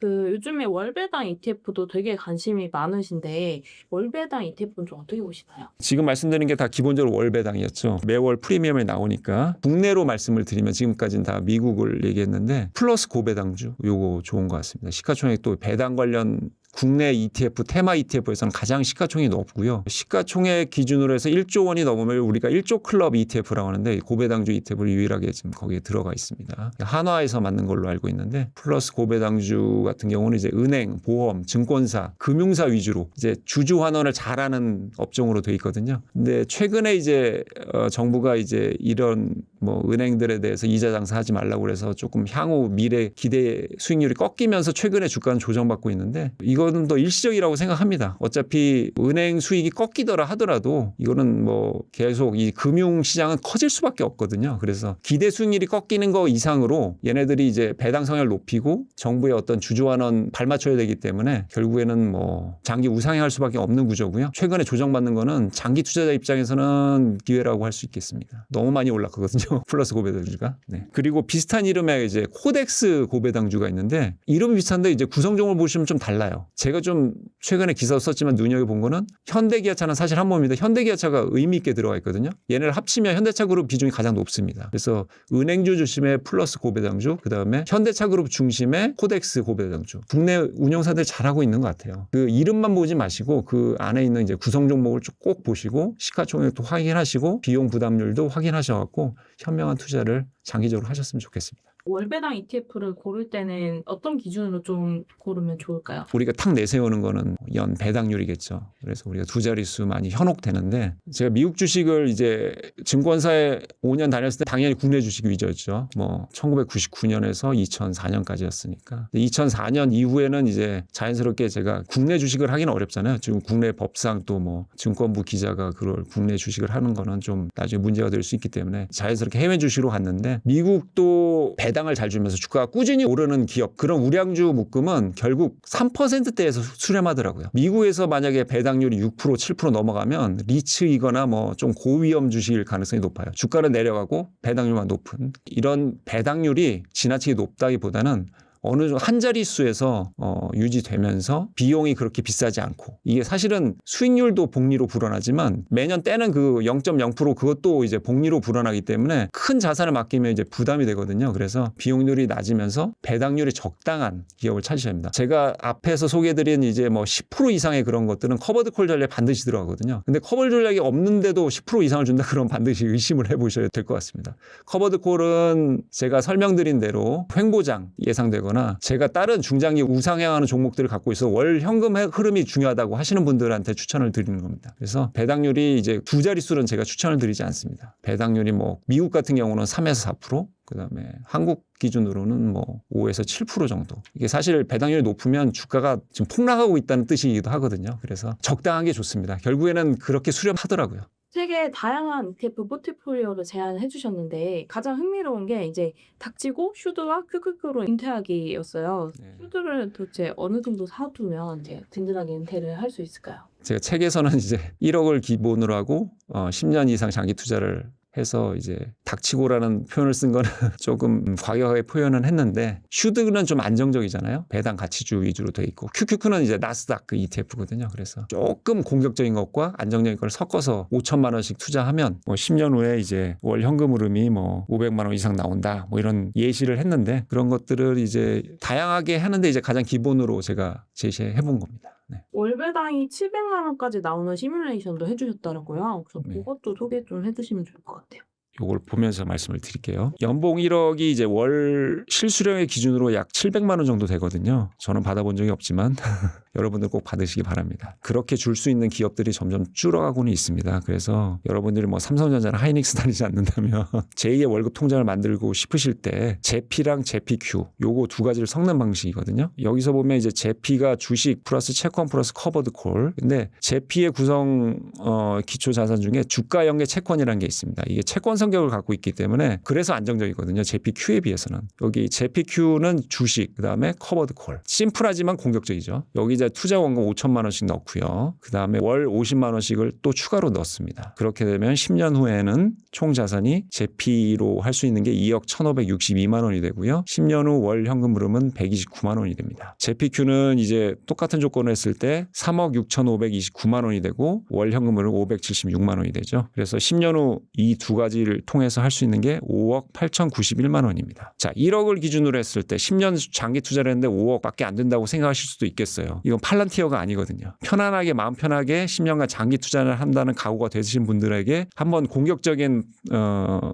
그 요즘에 월배당 ETF도 되게 관심이 많으신데 월배당 ETF는 좀 어떻게 보시나요?
지금 말씀드린 게 다 기본적으로 월배당이었죠. 매월 프리미엄이 나오니까 국내로 말씀을 드리면 지금까지는 다 미국을 얘기했는데 플러스 고배당주 요거 좋은 것 같습니다. 시가총액 또 배당 관련 국내 ETF, 테마 ETF에서는 가장 시가총액이 높고요. 시가총액 기준으로 해서 1조 원이 넘으면 우리가 1조 클럽 ETF라고 하는데 고배당주 ETF를 유일하게 지금 거기에 들어가 있습니다. 한화에서 만든 걸로 알고 있는데 플러스 고배당주 같은 경우는 이제 은행, 보험, 증권사, 금융사 위주로 이제 주주 환원을 잘하는 업종으로 돼 있거든요. 근데 최근에 이제 정부가 이제 이런 뭐 은행들에 대해서 이자 장사하지 말라고 그래서 조금 향후 미래 기대 수익률이 꺾이면서 최근에 주가는 조정받고 있는데 이거는 더 일시적이라고 생각합니다. 어차피 은행 수익이 꺾이더라 하더라도 이거는 뭐 계속 이 금융 시장은 커질 수밖에 없거든요. 그래서 기대 수익률이 꺾이는 거 이상으로 얘네들이 이제 배당 성향을 높이고 정부의 어떤 주주 환원 발맞춰야 되기 때문에 결국에는 뭐 장기 우상향할 수밖에 없는 구조고요. 최근에 조정받는 거는 장기 투자자 입장에서는 기회라고 할 수 있겠습니다. 너무 많이 올랐거든요. 플러스 고배당주가. 네. 그리고 비슷한 이름의 이제 코덱스 고배당주가 있는데 이름이 비슷한데 이제 구성종을 보시면 좀 달라요. 제가 좀 최근에 기사 썼지만 눈여겨본 거는 현대기아차는 사실 한 몸인데 현대기아차가 의미 있게 들어가 있거든요. 얘네를 합치면 현대차 그룹 비중이 가장 높습니다. 그래서 은행주 중심의 플러스 고배당주, 그다음에 현대차 그룹 중심의 코덱스 고배당주. 국내 운영사들 잘하고 있는 것 같아요. 그 이름만 보지 마시고 그 안에 있는 이제 구성 종목을 꼭 보시고 시가총액도 확인하시고 비용 부담률도 확인하셔갖고 현명한 투자를 장기적으로 하셨으면 좋겠습니다.
월배당 ETF를 고를 때는 어떤 기준으로 좀 고르면 좋을까요?
우리가 탁 내세우는 거는 연 배당률이겠죠. 그래서 우리가 두 자릿수 많이 현혹되는데 제가 미국 주식을 이제 증권사에 5년 다녔을 때 당연히 국내 주식 위주였죠. 뭐 1999년에서 2004년까지였으니까. 2004년 이후에는 이제 자연스럽게 제가 국내 주식을 하기는 어렵잖아요. 지금 국내 법상 또 뭐 증권부 기자가 그걸 국내 주식을 하는 거는 좀 나중에 문제가 될 수 있기 때문에 자연스럽게 해외 주식으로 갔는데 미국도 배당을 잘 주면서 주가가 꾸준히 오르는 기업 그런 우량주 묶음은 결국 3%대에서 수렴하더라고요. 미국에서 만약에 배당률이 6% 7% 넘어가면 리츠이거나 뭐 좀 고위험 주식일 가능성이 높아요. 주가는 내려가고 배당률만 높은 이런 배당률이 지나치게 높다기보다는 어느 정도 한 자릿수에서 유지되면서 비용이 그렇게 비싸지 않고 이게 사실은 수익률도 복리로 불어나지만 매년 떼는 그 0.0% 그것도 이제 복리로 불어나기 때문에 큰 자산을 맡기면 이제 부담이 되거든요. 그래서 비용률이 낮으면서 배당률이 적당한 기업을 찾으셔야 합니다. 제가 앞에서 소개해드린 이제 뭐 10% 이상의 그런 것들은 커버드 콜 전략에 반드시 들어가거든요. 근데 커버드 전략이 없는데도 10% 이상을 준다 그러면 반드시 의심을 해보셔야 될 것 같습니다. 커버드 콜은 제가 설명드린 대로 횡보장 예상되거나 제가 다른 중장기 우상향하는 종목들을 갖고 있어 월 현금 흐름이 중요하다고 하시는 분들한테 추천을 드리는 겁니다. 그래서 배당률이 이제 두 자릿수는 제가 추천을 드리지 않습니다. 배당률이 뭐 미국 같은 경우는 3에서 4%, 그다음에 한국 기준으로는 뭐 5에서 7% 정도. 이게 사실 배당률이 높으면 주가가 지금 폭락하고 있다는 뜻이기도 하거든요. 그래서 적당한 게 좋습니다. 결국에는 그렇게 수렴하더라고요.
되게 다양한 ETF 포트폴리오를 제안해 주셨는데 가장 흥미로운 게 이제 닥치고 슈드와 큐큐큐로 은퇴하기였어요.
네.
슈드를 도대체 어느 정도 사두면 이제 든든하게 은퇴를 할 수 있을까요?
제가 책에서는 이제 1억을 기본으로 하고 10년 이상 장기 투자를 해서 이제 닥치고라는 표현을 쓴 거는 조금 과격하게 표현은 했는데 슈드는 좀 안정적이잖아요. 배당 가치주 위주로 돼 있고 QQQ는 이제 나스닥 그 ETF거든요. 그래서 조금 공격적인 것과 안정적인 걸 섞어서 5천만 원씩 투자하면 뭐 10년 후에 이제 월 현금 흐름이 뭐 500만 원 이상 나온다. 뭐 이런 예시를 했는데 그런 것들을 이제 다양하게 하는데 이제 가장 기본으로 제가 제시해 본 겁니다. 네.
월배당이 700만 원까지 나오는 시뮬레이션도 해주셨더라고요. 그래서
네.
그것도 소개 좀 해주시면 좋을 것 같아요.
요걸 보면서 말씀을 드릴게요. 연봉 1억이 이제 월 실수령의 기준으로 약 700만 원 정도 되거든요. 저는 받아본 적이 없지만 여러분들 꼭 받으시기 바랍니다. 그렇게 줄 수 있는 기업들이 점점 줄어가고는 있습니다. 그래서 여러분들이 뭐 삼성전자나 하이닉스 다니지 않는다면 제2의 월급 통장을 만들고 싶으실 때 제피랑 제피큐 요거 두 가지를 섞는 방식이거든요. 여기서 보면 이제 제피가 주식 플러스 채권 플러스 커버드 콜. 근데 제피의 구성 기초 자산 중에 주가 연계 채권이라는 게 있습니다. 이게 채권 성격을 갖고 있기 때문에 그래서 안정적이거든요. 제피큐에 비해서는. 여기 제피큐는 주식, 그다음에 커버드 콜. 심플하지만 공격적이죠. 여기 이제 투자 원금 5천만 원씩 넣고요. 그다음에 월 50만 원씩을 또 추가로 넣습니다. 그렇게 되면 10년 후에는 총 자산이 제피로 할 수 있는 게 2억 1,562만 원이 되고요. 10년 후 월 현금 흐름은 129만 원이 됩니다. 제피큐는 이제 똑같은 조건을 했을 때 3억 6,529만 원이 되고 월 현금 흐름 576만 원이 되죠. 그래서 10년 후 이 두 가지를 통해서 할 수 있는 게 5억 8,091만 원입니다. 자, 1억을 기준으로 했을 때 10년 장기 투자를 했는데 5억밖에 안 된다고 생각하실 수도 있겠어요. 이건 팔란티어가 아니거든요. 편안하게 마음 편하게 10년간 장기 투자를 한다는 각오가 되신 분들에게 한번 공격적인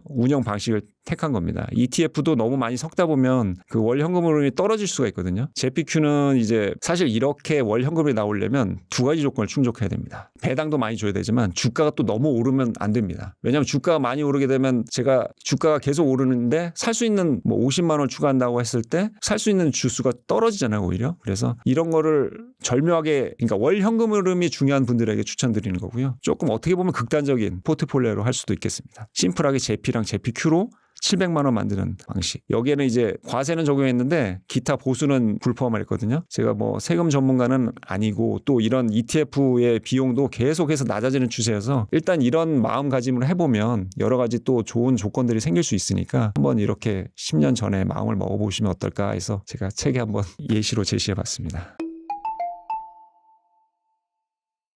운영 방식을 택한 겁니다. ETF도 너무 많이 섞다 보면 그 월 현금 흐름이 떨어질 수가 있거든요. 제피큐는 이제 사실 이렇게 월 현금이 나오려면 두 가지 조건을 충족해야 됩니다. 배당도 많이 줘야 되지만 주가가 또 너무 오르면 안 됩니다. 왜냐하면 주가가 많이 오르게 되면 제가 주가가 계속 오르는데 살 수 있는 뭐 50만 원 추가한다고 했을 때 살 수 있는 주수가 떨어지잖아요, 오히려. 그래서 이런 거를 절묘하게, 그러니까 월 현금 흐름이 중요한 분들에게 추천드리는 거고요. 조금 어떻게 보면 극단적인 포트폴리오로 할 수도 있겠습니다. 심플하게 제피랑 제피큐로 700만 원 만드는 방식. 여기에는 이제 과세는 적용했는데 기타 보수는 불포함을 했거든요. 제가 뭐 세금 전문가는 아니고 또 이런 ETF의 비용도 계속해서 낮아지는 추세여서 일단 이런 마음가짐을 해보면 여러 가지 또 좋은 조건들이 생길 수 있으니까 한번 이렇게 10년 전에 마음을 먹어보시면 어떨까 해서 제가 책에 한번 예시로 제시해봤습니다.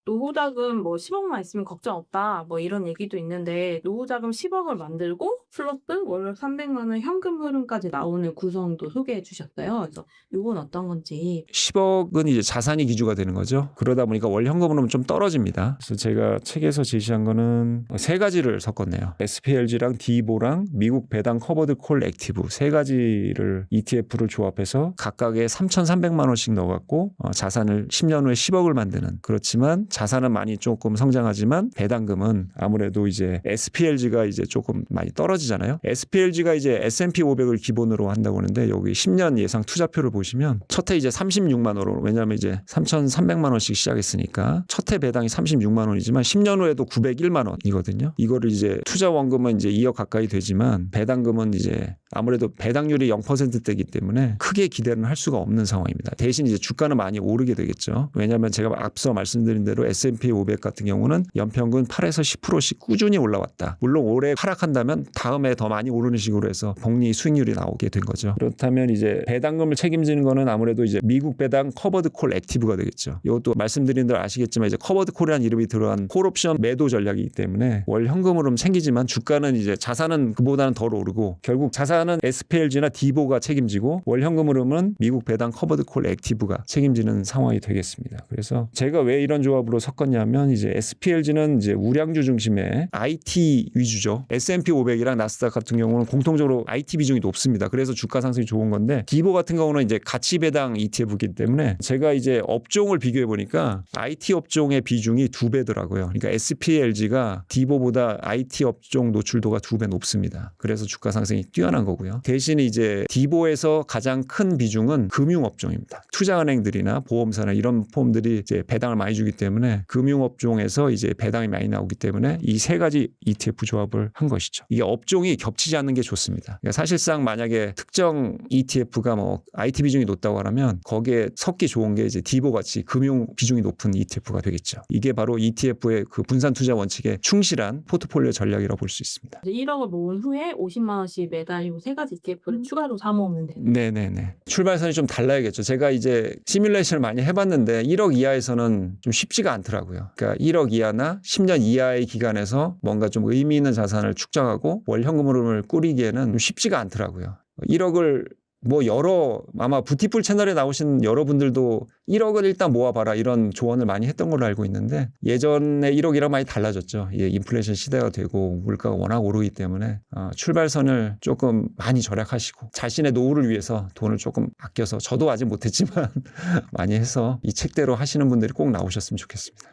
노후자금 뭐 10억만 있으면 걱정 없다 뭐 이런 얘기도 있는데 노후자금 10억을 만들고 플러스 월 300만 원 현금 흐름까지 나오는 구성도 소개해 주셨어요. 그래서 이건 어떤 건지.
10억은 이제 자산이 기주가 되는 거죠. 그러다 보니까 월 현금 흐름은 좀 떨어집니다. 그래서 제가 책에서 제시한 거는 세 가지를 섞었네요. SPLG랑 디보랑 미국 배당 커버드 콜 액티브 세 가지를 ETF를 조합해서 각각에 3,300만 원씩 넣어갖고 자산을 10년 후에 10억을 만드는. 그렇지만 자산은 많이 조금 성장하지만 배당금은 아무래도 이제 SPLG가 이제 조금 많이 떨어지잖아요. SPLG가 이제 S&P 500을 기본으로 한다고 하는데 여기 10년 예상 투자표를 보시면 첫해 이제 36만 원으로, 왜냐하면 이제 3,300만 원씩 시작했으니까 첫해 배당이 36만 원이지만 10년 후에도 901만 원이거든요. 이거를 이제 투자 원금은 이제 2억 가까이 되지만 배당금은 이제 아무래도 배당률이 0%대이기 때문에 크게 기대는 할 수가 없는 상황입니다. 대신 이제 주가는 많이 오르게 되겠죠. 왜냐하면 제가 앞서 말씀드린 대로 S&P 500 같은 경우는 연평균 8에서 10%씩 꾸준히 올라왔다. 물론 올해 하락한다면 다음에 더 많이 오르는 식으로 해서 복리 수익률이 나오게 된 거죠. 그렇다면 이제 배당금을 책임지는 거는 아무래도 이제 미국 배당 커버드 콜 액티브가 되겠죠. 이것도 말씀드린 대로 아시겠지만 이제 커버드 콜이라는 이름이 들어간 콜옵션 매도 전략이기 때문에 월 현금으로는 생기지만 주가는 이제 자산은 그보다는 덜 오르고 결국 자산은 SPLG나 디보가 책임지고 월 현금 흐름은 미국 배당 커버드 콜 액티브가 책임지는 상황이 되겠습니다. 그래서 제가 왜 이런 조합으로 섞었냐면 이제 SPLG는 이제 우량주 중심의 IT 위주죠. S&P 500이랑 나스닥 같은 경우는 공통적으로 IT 비중이 높습니다. 그래서 주가 상승이 좋은 건데 디보 같은 경우는 이제 가치 배당 ETF이기 때문에 제가 이제 업종을 비교해 보니까 IT 업종의 비중이 2배더라고요. 그러니까 SPLG가 디보보다 IT 업종 노출도가 2배 높습니다. 그래서 주가 상승이 뛰어난 거고요. 대신 이제 디보에서 가장 큰 비중은 금융업종입니다. 투자은행들이나 보험사나 이런 폼들이 이제 배당을 많이 주기 때문에 금융업종에서 이제 배당이 많이 나오기 때문에 이 세 가지 ETF 조합을 한 것이죠. 이게 업종이 겹치지 않는 게 좋습니다. 그러니까 사실상 만약에 특정 ETF가 뭐 IT 비중이 높다고 하면 거기에 섞기 좋은 게 이제 디보 같이 금융 비중이 높은 ETF가 되겠죠. 이게 바로 ETF의 그 분산 투자 원칙에 충실한 포트폴리오 전략이라고 볼 수 있습니다.
1억을 모은 후에 50만 원씩 매달 이 세 가지 ETF를 추가로 사모으면 되는.
네네네. 출발선이 좀 달라야겠죠. 제가 이제 시뮬레이션을 많이 해봤는데 1억 이하에서는 좀 쉽지가 않더라고요. 그러니까 1억 이하나 10년 이하의 기간에서 뭔가 좀 의미 있는 자산을 축적하고 월 현금 흐름을 꾸리기에는 좀 쉽지가 않더라고요. 1억을 뭐 여러 아마 부티풀 채널에 나오신 여러분들도 1억을 일단 모아봐라 이런 조언을 많이 했던 걸로 알고 있는데 예전에 1억이랑 많이 달라졌죠. 예, 인플레이션 시대가 되고 물가가 워낙 오르기 때문에 출발선을 조금 많이 절약하시고 자신의 노후를 위해서 돈을 조금 아껴서 저도 아직 못했지만 많이 해서 이 책대로 하시는 분들이 꼭 나오셨으면 좋겠습니다.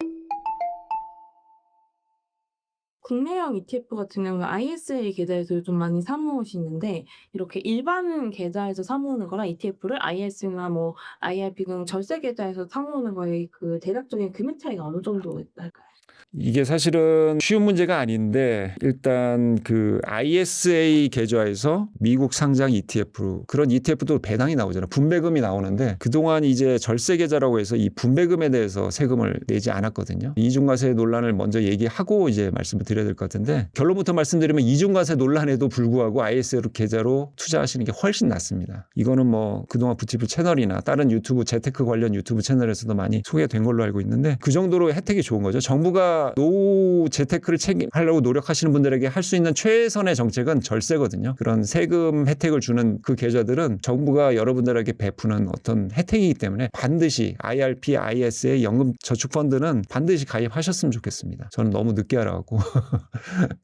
국내형 ETF 같은 경우는 ISA 계좌에서 좀 많이 사모으시는데 이렇게 일반 계좌에서 사모으는 거랑 ETF를 IS나 뭐 IRP 등 절세 계좌에서 사모으는 거의 그 대략적인 금액 차이가 어느 정도 날까요?
이게 사실은 쉬운 문제가 아닌데 일단 그 ISA 계좌에서 미국 상장 ETF 그런 ETF도 배당이 나오잖아요. 분배금이 나오는데 그동안 이제 절세 계좌라고 해서 이 분배금에 대해서 세금을 내지 않았거든요. 이중과세 논란을 먼저 얘기하고 이제 말씀을 드려야 될 것 같은데 결론부터 말씀드리면 이중과세 논란에도 불구하고 ISA 계좌로 투자하시는 게 훨씬 낫습니다. 이거는 뭐 그동안 부티풀 채널이나 다른 유튜브 재테크 관련 유튜브 채널에서도 많이 소개된 걸로 알고 있는데 그 정도로 혜택이 좋은 거죠. 정부가 노후 재테크를 책임하려고 노력하시는 분들에게 할 수 있는 최선의 정책은 절세거든요. 그런 세금 혜택을 주는 그 계좌들은 정부가 여러분들에게 베푸는 어떤 혜택이기 때문에 반드시 IRP, ISA, 연금저축펀드는 반드시 가입하셨으면 좋겠습니다. 저는 너무 늦게 알아갖고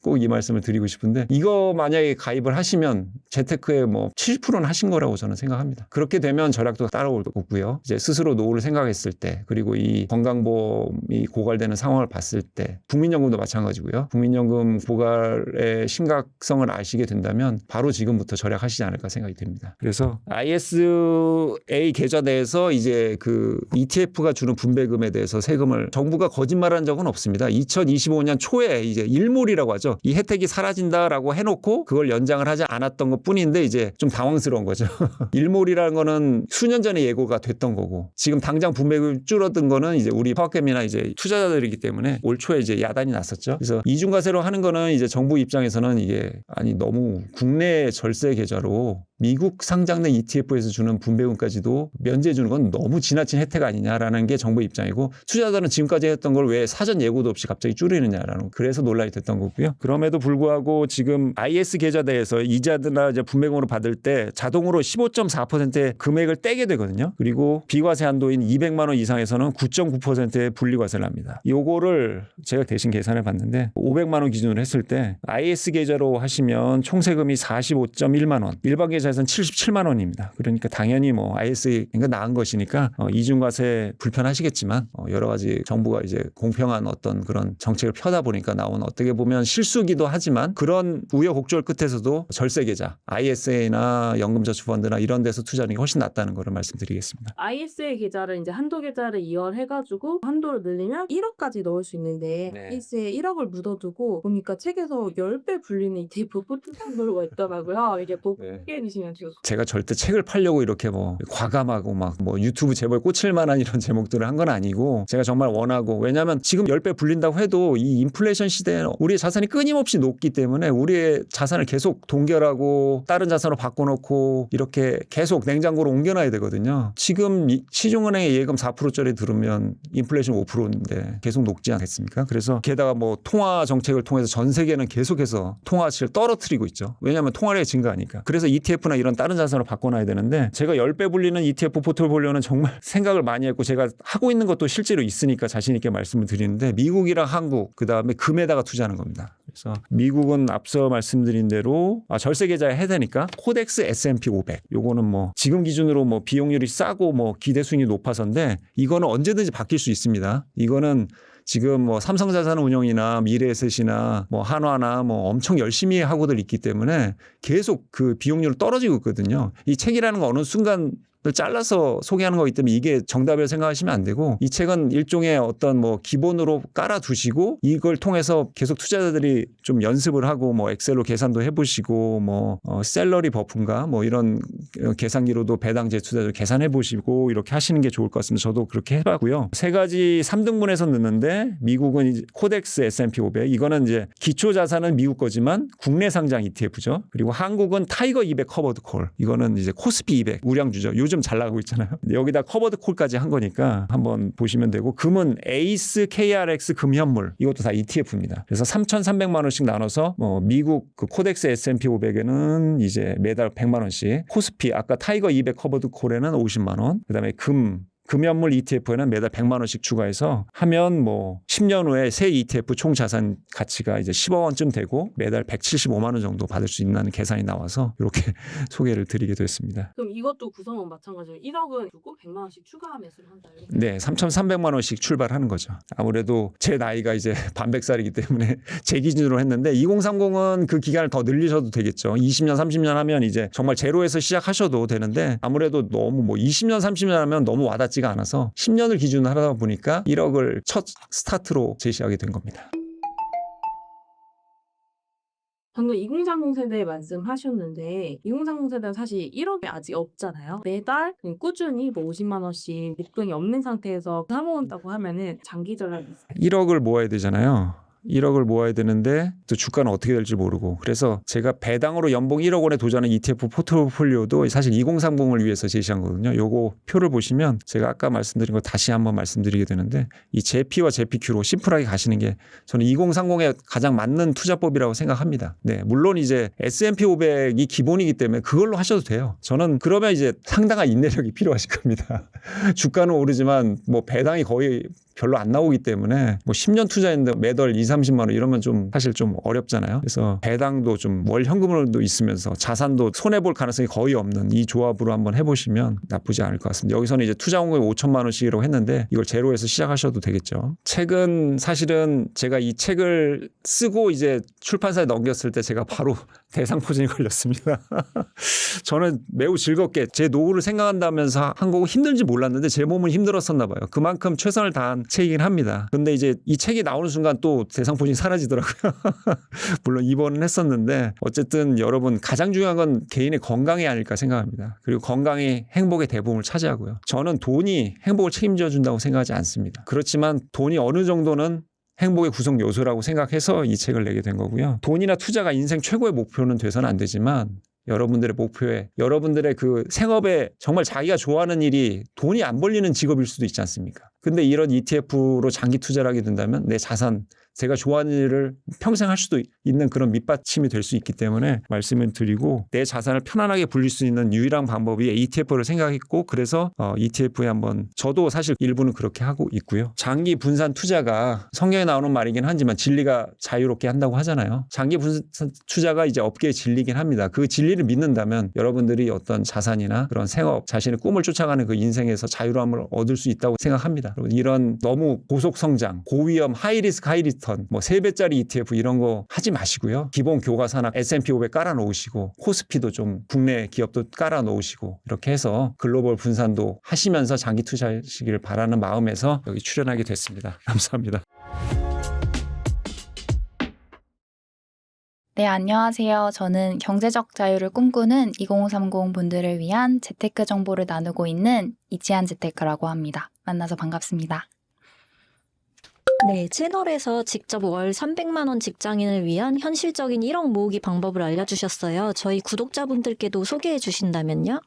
꼭 이 말씀을 드리고 싶은데 이거 만약에 가입을 하시면 재테크에 뭐 70%는 하신 거라고 저는 생각합니다. 그렇게 되면 절약도 따라올 거고요. 이제 스스로 노후를 생각했을 때 그리고 이 건강보험이 고갈되는 상황을 봤을 때 국민연금도 마찬가지고요. 국민연금 고갈의 심각성을 아시게 된다면 바로 지금부터 절약하시지 않을까 생각이 듭니다. 그래서 ISA 계좌 내에서 이제 그 ETF가 주는 분배금에 대해서 세금을 정부가 거짓말한 적은 없습니다. 2025년 초에 이제 일몰이라고 하죠. 이 혜택이 사라진다라고 해놓고 그걸 연장을 하지 않았던 것 뿐인데 이제 좀 당황스러운 거죠. 일몰이라는 거는 수년 전에 예고가 됐던 거고 지금 당장 분배금 줄어든 거는 이제 우리 파워캠이나 이제 투자자들이기 때문에 올 초에 이제 야단이 났었죠. 그래서 이중과세로 하는 거는 이제 정부 입장에서는 이게 아니 너무 국내 절세 계좌로 미국 상장된 ETF에서 주는 분배금까지도 면제해 주는 건 너무 지나친 혜택 아니냐라는 게 정부 입장이고 투자자들은 지금까지 했던 걸 왜 사전 예고도 없이 갑자기 줄이느냐라는 그래서 논란이 됐던 거고요. 그럼에도 불구하고 지금 IS 계좌 내에서 이자나 이제 분배금으로 받을 때 자동으로 15.4%의 금액을 떼게 되거든요. 그리고 비과세 한도인 200만 원 이상에서는 9.9%의 분리과세를 합니다. 요거를 제가 대신 계산해 봤는데 500만 원 기준으로 했을 때 IS 계좌로 하시면 총 세금이 45.1만 원, 일반 계좌에서는 77만 원입니다. 그러니까 당연히 뭐 IS가 나은 것이니까 이중과세 불편하시겠지만 여러 가지 정부가 이제 공평한 어떤 그런 정책을 펴다 보니까 나온 어떻게 보면 실수기도 하지만 그런 우여곡절 끝에서도 절세 계좌, ISA나 연금저축펀드나 이런 데서 투자하는 게 훨씬 낫다는 거를 말씀드리겠습니다.
ISA 계좌를 이제 한도 계좌를 이월해가지고 한도를 늘리면 1억까지 넣을 수 있는데
네.
ISA에 1억을 묻어두고 보니까 책에서 10배 불리는 ETF 포트폴리오가 있더라고요. 이게 꼭
네.
소개해 주시면 좋겠어요.
제가 절대 책을 팔려고 이렇게 뭐 과감하고 막 뭐 유튜브 제목에 꽂힐 만한 이런 제목들을 한 건 아니고 제가 정말 원하고 왜냐하면 지금 10배 불린다고 해도 이 인플레이션 시대에는 우리의 자산이 끊임없이 높기 때문에 우리의 자산을 계속 동결하고 다른 자산으로 바꿔놓고 이렇게 계속 냉장고로 옮겨놔야 되거든요. 지금 시중은행의 예금 4%짜리 들으면 인플레이션 5%인데 계속 녹지 않겠습니까? 그래서 게다가 뭐 통화 정책을 통해서 전 세계는 계속해서 통화 가치를 떨어뜨리고 있죠. 왜냐하면 통화량이 증가하니까. 그래서 ETF나 이런 다른 자산으로 바꿔놔야 되는데 제가 10배 불리는 ETF 포트폴리오는 정말 생각을 많이 했고 제가 하고 있는 것도 실제로 있으니까 자신 있게 말씀을 드리는데 미국이랑 한국 그다음에 금에다가 투자하는 겁니다. 그래서 미국은 앞서 말씀드린 대로 절세 계좌에 해야 되니까 코덱스 S&P 500 요거는 뭐 지금 기준으로 뭐 비용률이 싸고 뭐 기대 수익이 높아서인데 이거는 언제든지 바뀔 수 있습니다. 이거는 지금 뭐 삼성자산운용이나 미래에셋이나 뭐 한화나 뭐 엄청 열심히 하고들 있기 때문에 계속 그 비용률이 떨어지고 있거든요. 이 책이라는 거 어느 순간 잘라서 소개하는 거기 때문에 이게 정답이라고 생각하시면 안 되고 이 책은 일종의 어떤 뭐 기본으로 깔아두시고 이걸 통해서 계속 투자자들이 좀 연습을 하고 뭐 엑셀로 계산도 해보시고 뭐 셀러리 버프인가 뭐 이런 계산기로도 배당 재투자도 계산해 보시고 이렇게 하시는 게 좋을 것 같습니다. 저도 그렇게 해봤고요. 세 가지 3등분해서 넣는데 미국은 이제 코덱스 S&P 500 이거는 이제 기초 자산은 미국 거지만 국내 상장 ETF죠. 그리고 한국은 타이거 200 커버드 콜 이거는 이제 코스피 200 우량주죠. 요즘 좀 잘 나가고 있잖아요. 여기다 커버드 콜까지 한 거니까 한번 보시면 되고, 금은 에이스 KRX 금현물, 이것도 다 ETF입니다. 그래서 3,300만 원씩 나눠서 미국 그 코덱스 S&P 500에는 이제 매달 100만 원씩, 코스피 아까 타이거 200 커버드 콜에는 50만 원, 그다음에 금연물 ETF에는 매달 100만 원씩 추가해서 하면 10년 후에 새 ETF 총 자산 가치가 이제 10억 원쯤 되고 매달 175만 원 정도 받을 수 있는 계산이 나와서 이렇게 소개를 드리게 됐습니다.
그럼 이것도 구성은 마찬가지로 1억은 주고 100만 원씩 추가 매수를 한다. 이렇게.
네, 3,300만 원씩 출발하는 거죠. 아무래도 제 나이가 이제 반백살이기 때문에 제 기준으로 했는데 2030은 그 기간을 더 늘리셔도 되겠죠. 20년, 30년 하면 이제 정말 제로에서 시작하셔도 되는데 아무래도 너무 20년, 30년 하면 너무 와닿지가 않아서 10년을 기준으로 하다 보니까 1억을 첫 스타트로 제시하게 된 겁니다.
방금 2030 세대 말씀하셨는데 2030 세대는 사실 1억이 아직 없잖아요. 매달 그냥 꾸준히 50만 원씩 목돈이 없는 상태에서 사모은다고 하면은 장기전략이 있어요.
1억을 모아야 되잖아요. 1억을 모아야 되는데 또 주가는 어떻게 될지 모르고, 그래서 제가 배당으로 연봉 1억 원에 도전하는 ETF 포트폴리오도 사실 2030을 위해서 제시한 거거든요. 요거 표를 보시면 제가 아까 말씀드린 거 다시 한번 말씀드리게 되는데, 이 JP와 JPQ로 심플하게 가시는 게 저는 2030에 가장 맞는 투자법이라고 생각합니다. 네, 물론 이제 S&P 500이 기본이기 때문에 그걸로 하셔도 돼요. 저는 그러면 이제 상당한 인내력이 필요하실 겁니다. 주가는 오르지만 배당이 거의 별로 안 나오기 때문에 10년 투자했는데 매달 2, 30만 원 이러면 좀 사실 좀 어렵잖아요. 그래서 배당도 좀 월 현금으로도 있으면서 자산도 손해볼 가능성이 거의 없는 이 조합으로 한번 해보시면 나쁘지 않을 것 같습니다. 여기서는 이제 투자 원금이 5천만 원씩이라고 했는데 이걸 제로에서 시작하셔도 되겠죠. 책은 사실은 제가 이 책을 쓰고 이제 출판사에 넘겼을 때 제가 바로 대상포진이 걸렸습니다. 저는 매우 즐겁게 제 노후를 생각한다면서 한 거고 힘든지 몰랐는데 제 몸은 힘들었었나 봐요. 그만큼 최선을 다한 책이긴 합니다. 근데 이제 이 책이 나오는 순간 또 대상포진이 사라지더라고요. 물론 입원은 했었는데 어쨌든 여러분, 가장 중요한 건 개인의 건강이 아닐까 생각합니다. 그리고 건강이 행복의 대부분을 차지하고요. 저는 돈이 행복을 책임져 준다고 생각하지 않습니다. 그렇지만 돈이 어느 정도는 행복의 구성 요소라고 생각해서 이 책을 내게 된 거고요. 돈이나 투자가 인생 최고의 목표는 돼서는 안 되지만 여러분들의 목표에, 여러분들의 그 생업에 정말 자기가 좋아하는 일이 돈이 안 벌리는 직업일 수도 있지 않습니까? 근데 이런 ETF로 장기 투자를 하게 된다면 내 자산, 제가 좋아하는 일을 평생 할 수도 있는 그런 밑받침이 될 수 있기 때문에 말씀을 드리고, 내 자산을 편안하게 불릴 수 있는 유일한 방법이 ETF를 생각했고, 그래서 ETF에 한번, 저도 사실 일부는 그렇게 하고 있고요. 장기 분산 투자가 성경에 나오는 말이긴 하지만 진리가 자유롭게 한다고 하잖아요. 장기 분산 투자가 이제 업계의 진리긴 합니다. 그 진리를 믿는다면 여러분들이 어떤 자산이나 그런 생업, 자신의 꿈을 쫓아가는 그 인생에서 자유로움을 얻을 수 있다고 생각합니다. 이런 너무 고속 성장, 고위험, 하이리스크, 하이리턴, 3배짜리 ETF 이런 거 하지 마시고요. 기본 교과서나 S&P 500 깔아 놓으시고, 코스피도 좀 국내 기업도 깔아 놓으시고, 이렇게 해서 글로벌 분산도 하시면서 장기 투자하시기를 바라는 마음에서 여기 출연하게 됐습니다. 감사합니다.
네, 안녕하세요. 저는 경제적 자유를 꿈꾸는 2030 분들을 위한 재테크 정보를 나누고 있는 이치한 재테크라고 합니다. 만나서 반갑습니다.
네, 채널에서 직접 월 300만 원 직장인을 위한 현실적인 1억 모으기 방법을 알려주셨어요. 저희 구독자분들께도 소개해 주신다면요?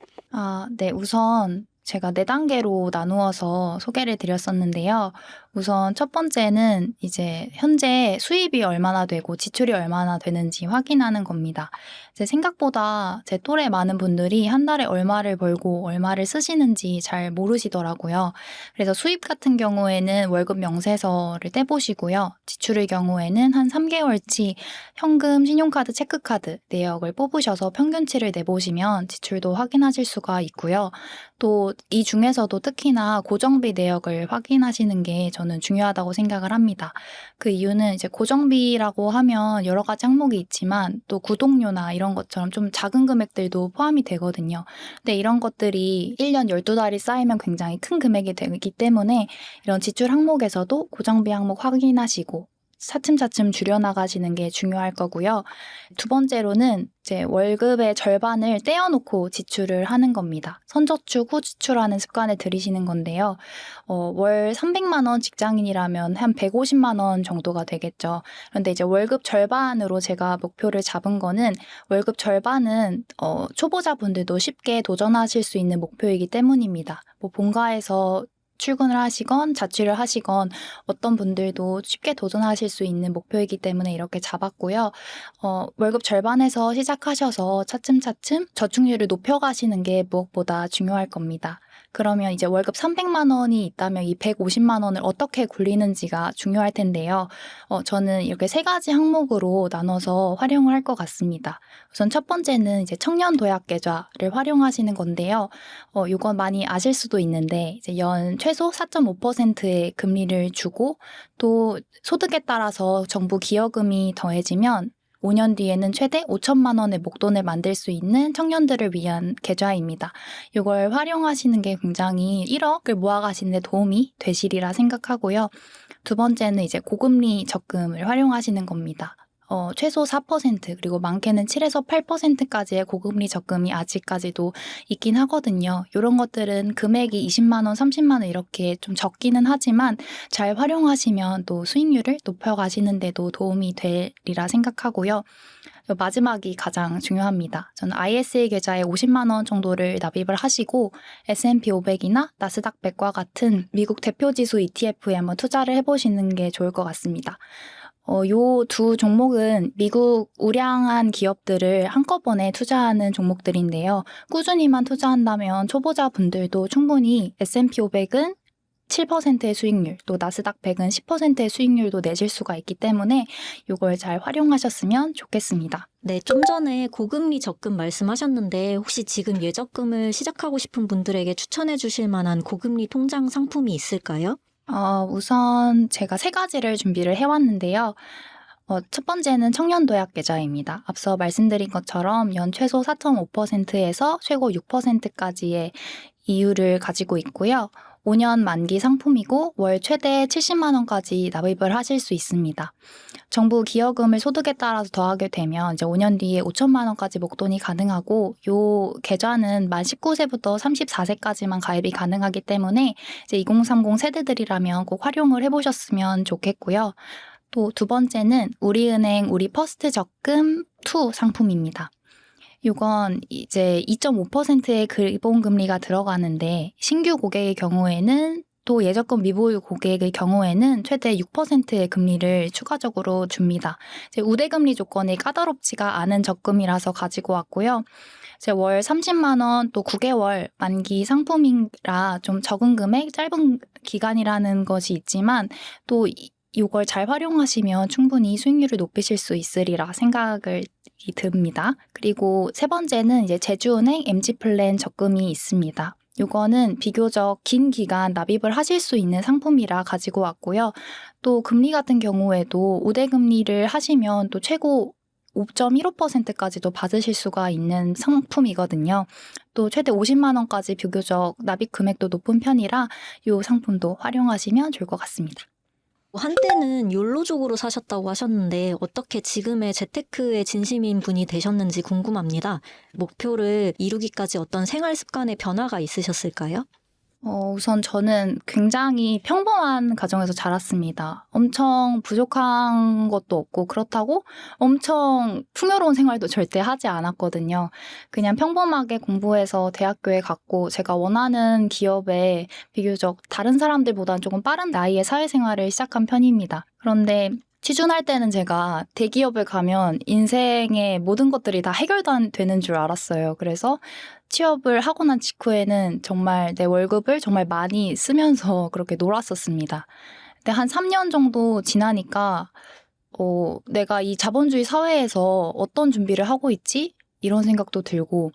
네, 우선 제가 4단계로 나누어서 소개를 드렸었는데요. 우선 첫 번째는 이제 현재 수입이 얼마나 되고 지출이 얼마나 되는지 확인하는 겁니다. 제 생각보다 제 또래 많은 분들이 한 달에 얼마를 벌고 얼마를 쓰시는지 잘 모르시더라고요. 그래서 수입 같은 경우에는 월급 명세서를 떼보시고요. 지출의 경우에는 한 3개월치 현금, 신용카드, 체크카드 내역을 뽑으셔서 평균치를 내보시면 지출도 확인하실 수가 있고요. 또 이 중에서도 특히나 고정비 내역을 확인하시는 게 저는 중요하다고 생각을 합니다. 그 이유는 이제 고정비라고 하면 여러 가지 항목이 있지만 또 구독료나 이런 것처럼 좀 작은 금액들도 포함이 되거든요. 근데 이런 것들이 1년 12달이 쌓이면 굉장히 큰 금액이 되기 때문에 이런 지출 항목에서도 고정비 항목 확인하시고, 차츰차츰 줄여나가시는 게 중요할 거고요. 두 번째로는 이제 월급의 절반을 떼어놓고 지출을 하는 겁니다. 선저축, 후지출하는 습관을 들이시는 건데요. 월 300만 원 직장인이라면 한 150만 원 정도가 되겠죠. 그런데 이제 월급 절반으로 제가 목표를 잡은 거는 월급 절반은 초보자분들도 쉽게 도전하실 수 있는 목표이기 때문입니다. 뭐 본가에서 출근을 하시건 자취를 하시건 어떤 분들도 쉽게 도전하실 수 있는 목표이기 때문에 이렇게 잡았고요. 월급 절반에서 시작하셔서 차츰차츰 저축률을 높여가시는 게 무엇보다 중요할 겁니다. 그러면 이제 월급 300만 원이 있다면 이 150만 원을 어떻게 굴리는지가 중요할 텐데요. 저는 이렇게 세 가지 항목으로 나눠서 활용을 할 것 같습니다. 우선 첫 번째는 이제 청년 도약 계좌를 활용하시는 건데요. 이건 많이 아실 수도 있는데 이제 연 최소 4.5%의 금리를 주고 또 소득에 따라서 정부 기여금이 더해지면 5년 뒤에는 최대 5천만 원의 목돈을 만들 수 있는 청년들을 위한 계좌입니다. 이걸 활용하시는 게 굉장히 1억을 모아가시는 데 도움이 되시리라 생각하고요. 두 번째는 이제 고금리 적금을 활용하시는 겁니다. 최소 4% 그리고 많게는 7에서 8%까지의 고금리 적금이 아직까지도 있긴 하거든요. 이런 것들은 금액이 20만 원, 30만 원 이렇게 좀 적기는 하지만 잘 활용하시면 또 수익률을 높여가시는 데도 도움이 되리라 생각하고요. 마지막이 가장 중요합니다. 저는 ISA 계좌에 50만 원 정도를 납입을 하시고 S&P 500이나 나스닥 100과 같은 미국 대표지수 ETF에 한번 투자를 해보시는 게 좋을 것 같습니다. 요 두 종목은 미국 우량한 기업들을 한꺼번에 투자하는 종목들인데요. 꾸준히만 투자한다면 초보자분들도 충분히 S&P 500은 7%의 수익률, 또 나스닥 100은 10%의 수익률도 내실 수가 있기 때문에 이걸 잘 활용하셨으면 좋겠습니다.
네, 좀 전에 고금리 적금 말씀하셨는데 혹시 지금 예적금을 시작하고 싶은 분들에게 추천해 주실 만한 고금리 통장 상품이 있을까요?
우선 제가 세 가지를 준비를 해왔는데요. 첫 번째는 청년 도약 계좌입니다. 앞서 말씀드린 것처럼 연 최소 4.5%에서 최고 6%까지의 이율을 가지고 있고요. 5년 만기 상품이고 월 최대 70만 원까지 납입을 하실 수 있습니다. 정부 기여금을 소득에 따라서 더하게 되면 이제 5년 뒤에 5천만 원까지 목돈이 가능하고 요 계좌는 만 19세부터 34세까지만 가입이 가능하기 때문에 이제 2030 세대들이라면 꼭 활용을 해보셨으면 좋겠고요. 또 두 번째는 우리은행 우리 퍼스트 적금 2 상품입니다. 이건 이제 2.5%의 기본금리가 들어가는데 신규 고객의 경우에는 또 예적금 미보유 고객의 경우에는 최대 6%의 금리를 추가적으로 줍니다. 이제 우대금리 조건이 까다롭지가 않은 적금이라서 가지고 왔고요. 이제 월 30만 원 또 9개월 만기 상품이라 좀 적은 금액, 짧은 기간이라는 것이 있지만 또 이걸 잘 활용하시면 충분히 수익률을 높이실 수 있으리라 생각이 듭니다. 그리고 세 번째는 이제 제주은행 MG플랜 적금이 있습니다. 이거는 비교적 긴 기간 납입을 하실 수 있는 상품이라 가지고 왔고요. 또 금리 같은 경우에도 우대금리를 하시면 또 최고 5.15%까지도 받으실 수가 있는 상품이거든요. 또 최대 50만 원까지 비교적 납입 금액도 높은 편이라 이 상품도 활용하시면 좋을 것 같습니다.
한때는 욜로족으로 사셨다고 하셨는데 어떻게 지금의 재테크에 진심인 분이 되셨는지 궁금합니다. 목표를 이루기까지 어떤 생활 습관의 변화가 있으셨을까요?
우선 저는 굉장히 평범한 가정에서 자랐습니다. 엄청 부족한 것도 없고 그렇다고 엄청 풍요로운 생활도 절대 하지 않았거든요. 그냥 평범하게 공부해서 대학교에 갔고 제가 원하는 기업에 비교적 다른 사람들보다는 조금 빠른 나이에 사회생활을 시작한 편입니다. 그런데 취준할 때는 제가 대기업을 가면 인생의 모든 것들이 다 해결되는 줄 알았어요. 그래서 취업을 하고 난 직후에는 정말 내 월급을 정말 많이 쓰면서 그렇게 놀았었습니다. 근데 한 3년 정도 지나니까 내가 이 자본주의 사회에서 어떤 준비를 하고 있지? 이런 생각도 들고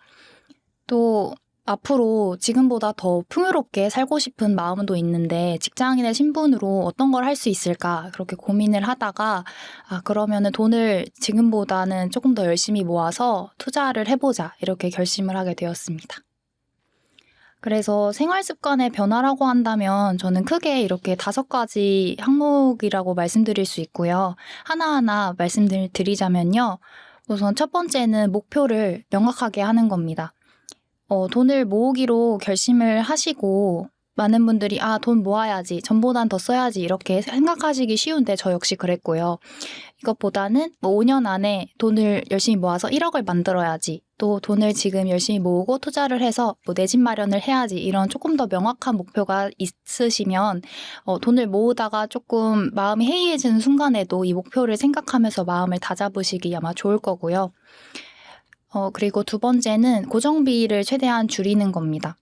또 앞으로 지금보다 더 풍요롭게 살고 싶은 마음도 있는데 직장인의 신분으로 어떤 걸 할 수 있을까 그렇게 고민을 하다가 그러면은 돈을 지금보다는 조금 더 열심히 모아서 투자를 해보자 이렇게 결심을 하게 되었습니다. 그래서 생활 습관의 변화라고 한다면 저는 크게 이렇게 5가지 항목이라고 말씀드릴 수 있고요. 하나하나 말씀드리자면요. 우선 첫 번째는 목표를 명확하게 하는 겁니다. 돈을 모으기로 결심을 하시고 많은 분들이 돈 모아야지, 전보단 더 써야지 이렇게 생각하시기 쉬운데 저 역시 그랬고요. 이것보다는 5년 안에 돈을 열심히 모아서 1억을 만들어야지, 또 돈을 지금 열심히 모으고 투자를 해서 내 집 마련을 해야지, 이런 조금 더 명확한 목표가 있으시면 돈을 모으다가 조금 마음이 해이해지는 순간에도 이 목표를 생각하면서 마음을 다잡으시기 아마 좋을 거고요. 그리고 두 번째는 고정비를 최대한 줄이는 겁니다.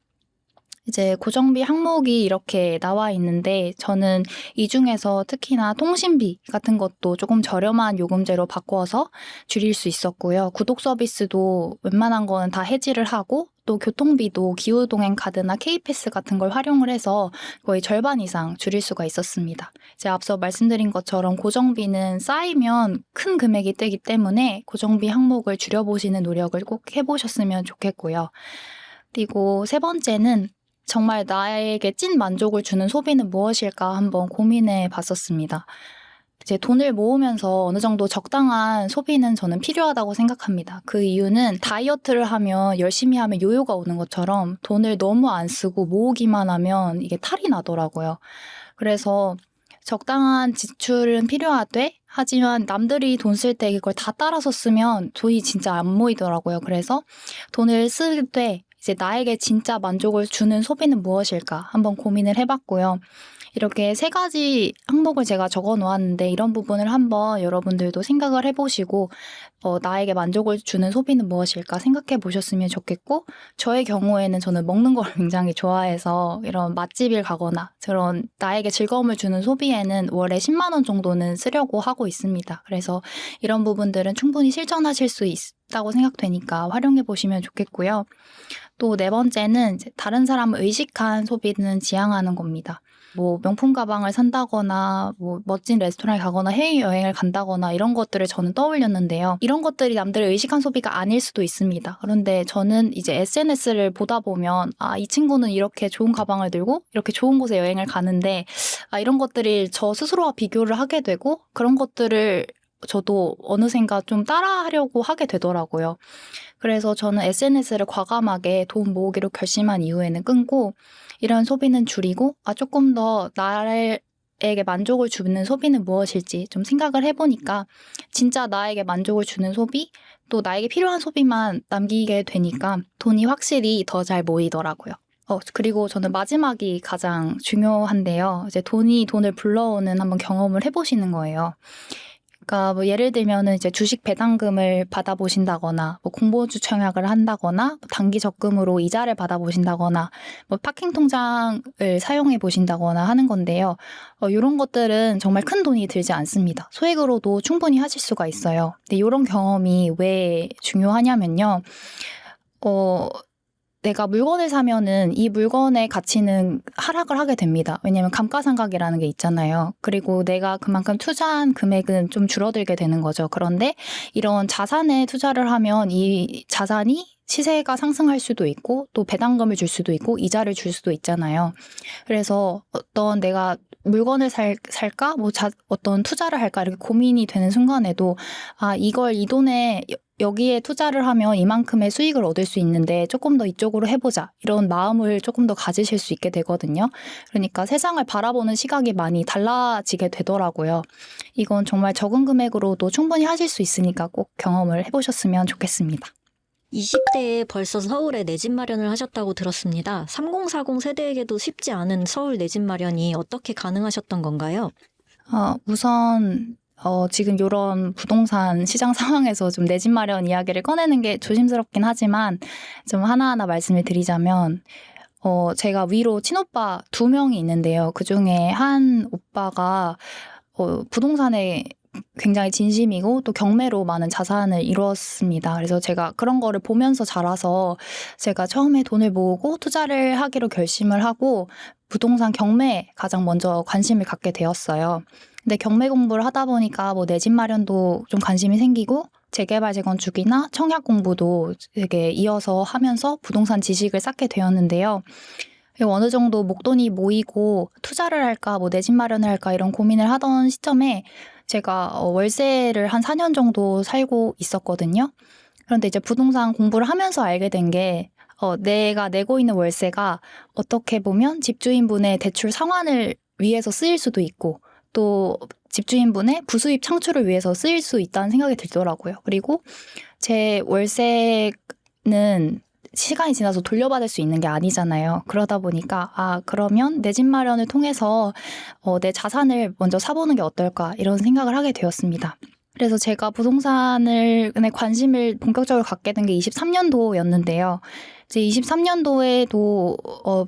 이제 고정비 항목이 이렇게 나와 있는데 저는 이 중에서 특히나 통신비 같은 것도 조금 저렴한 요금제로 바꿔서 줄일 수 있었고요. 구독 서비스도 웬만한 거는 다 해지를 하고, 또 교통비도 기후동행 카드나 K패스 같은 걸 활용을 해서 거의 절반 이상 줄일 수가 있었습니다. 이제 앞서 말씀드린 것처럼 고정비는 쌓이면 큰 금액이 뜨기 때문에 고정비 항목을 줄여보시는 노력을 꼭 해보셨으면 좋겠고요. 그리고 세 번째는 정말 나에게 찐 만족을 주는 소비는 무엇일까 한번 고민해 봤었습니다. 이제 돈을 모으면서 어느 정도 적당한 소비는 저는 필요하다고 생각합니다. 그 이유는 다이어트를 하면, 열심히 하면 요요가 오는 것처럼 돈을 너무 안 쓰고 모으기만 하면 이게 탈이 나더라고요. 그래서 적당한 지출은 필요하되, 하지만 남들이 돈 쓸 때 이걸 다 따라서 쓰면 돈이 진짜 안 모이더라고요. 그래서 돈을 쓸 때 이제 나에게 진짜 만족을 주는 소비는 무엇일까 한번 고민을 해봤고요. 이렇게 3가지 항목을 제가 적어 놓았는데 이런 부분을 한번 여러분들도 생각을 해보시고 나에게 만족을 주는 소비는 무엇일까 생각해 보셨으면 좋겠고, 저의 경우에는 저는 먹는 걸 굉장히 좋아해서 이런 맛집을 가거나 그런 나에게 즐거움을 주는 소비에는 월에 10만 원 정도는 쓰려고 하고 있습니다. 그래서 이런 부분들은 충분히 실천하실 수 있다고 생각되니까 활용해 보시면 좋겠고요. 또 4번째는 다른 사람을 의식한 소비는 지양하는 겁니다. 명품 가방을 산다거나 멋진 레스토랑에 가거나 해외여행을 간다거나 이런 것들을 저는 떠올렸는데요. 이런 것들이 남들의 의식한 소비가 아닐 수도 있습니다. 그런데 저는 이제 SNS를 보다 보면 이 친구는 이렇게 좋은 가방을 들고 이렇게 좋은 곳에 여행을 가는데 이런 것들이 저 스스로와 비교를 하게 되고, 그런 것들을 저도 어느샌가 좀 따라하려고 하게 되더라고요. 그래서 저는 SNS를 과감하게 돈 모으기로 결심한 이후에는 끊고, 이런 소비는 줄이고 조금 더 나에게 만족을 주는 소비는 무엇일지 좀 생각을 해보니까 진짜 나에게 만족을 주는 소비, 또 나에게 필요한 소비만 남기게 되니까 돈이 확실히 더 잘 모이더라고요. 그리고 저는 마지막이 가장 중요한데요. 이제 돈이 돈을 불러오는 한번 경험을 해보시는 거예요. 그러니까 예를 들면은 이제 주식 배당금을 받아보신다거나, 공모주 청약을 한다거나, 단기 적금으로 이자를 받아보신다거나, 파킹 통장을 사용해 보신다거나 하는 건데요. 이런 것들은 정말 큰 돈이 들지 않습니다. 소액으로도 충분히 하실 수가 있어요. 근데 이런 경험이 왜 중요하냐면요. 내가 물건을 사면은 이 물건의 가치는 하락을 하게 됩니다. 왜냐하면 감가상각이라는 게 있잖아요. 그리고 내가 그만큼 투자한 금액은 좀 줄어들게 되는 거죠. 그런데 이런 자산에 투자를 하면 이 자산이 시세가 상승할 수도 있고, 또 배당금을 줄 수도 있고, 이자를 줄 수도 있잖아요. 그래서 어떤 내가 물건을 살까? 어떤 투자를 할까? 이렇게 고민이 되는 순간에도 이걸 이 돈에 여기에 투자를 하면 이만큼의 수익을 얻을 수 있는데 조금 더 이쪽으로 해보자, 이런 마음을 조금 더 가지실 수 있게 되거든요. 그러니까 세상을 바라보는 시각이 많이 달라지게 되더라고요. 이건 정말 적은 금액으로도 충분히 하실 수 있으니까 꼭 경험을 해보셨으면 좋겠습니다.
20대에 벌써 서울에 내 집 마련을 하셨다고 들었습니다. 3040 세대에게도 쉽지 않은 서울 내 집 마련이 어떻게 가능하셨던 건가요?
우선 지금 이런 부동산 시장 상황에서 좀 내 집 마련 이야기를 꺼내는 게 조심스럽긴 하지만 좀 하나하나 말씀을 드리자면, 제가 위로 친오빠 2명이 있는데요. 그중에 한 오빠가 부동산에 굉장히 진심이고 또 경매로 많은 자산을 이루었습니다. 그래서 제가 그런 거를 보면서 자라서 제가 처음에 돈을 모으고 투자를 하기로 결심을 하고 부동산 경매에 가장 먼저 관심을 갖게 되었어요. 근데 경매 공부를 하다 보니까 내 집 마련도 좀 관심이 생기고, 재개발 재건축이나 청약 공부도 되게 이어서 하면서 부동산 지식을 쌓게 되었는데요. 그리고 어느 정도 목돈이 모이고 투자를 할까, 뭐 내 집 마련을 할까 이런 고민을 하던 시점에 제가 월세를 한 4년 정도 살고 있었거든요. 그런데 이제 부동산 공부를 하면서 알게 된 게 내가 내고 있는 월세가 어떻게 보면 집주인분의 대출 상환을 위해서 쓰일 수도 있고 또 집주인분의 부수입 창출을 위해서 쓰일 수 있다는 생각이 들더라고요. 그리고 제 월세는 시간이 지나서 돌려받을 수 있는 게 아니잖아요. 그러다 보니까 그러면 내 집 마련을 통해서 내 자산을 먼저 사보는 게 어떨까 이런 생각을 하게 되었습니다. 그래서 제가 부동산에 관심을 본격적으로 갖게 된 게 23년도였는데요. 이제 23년도에도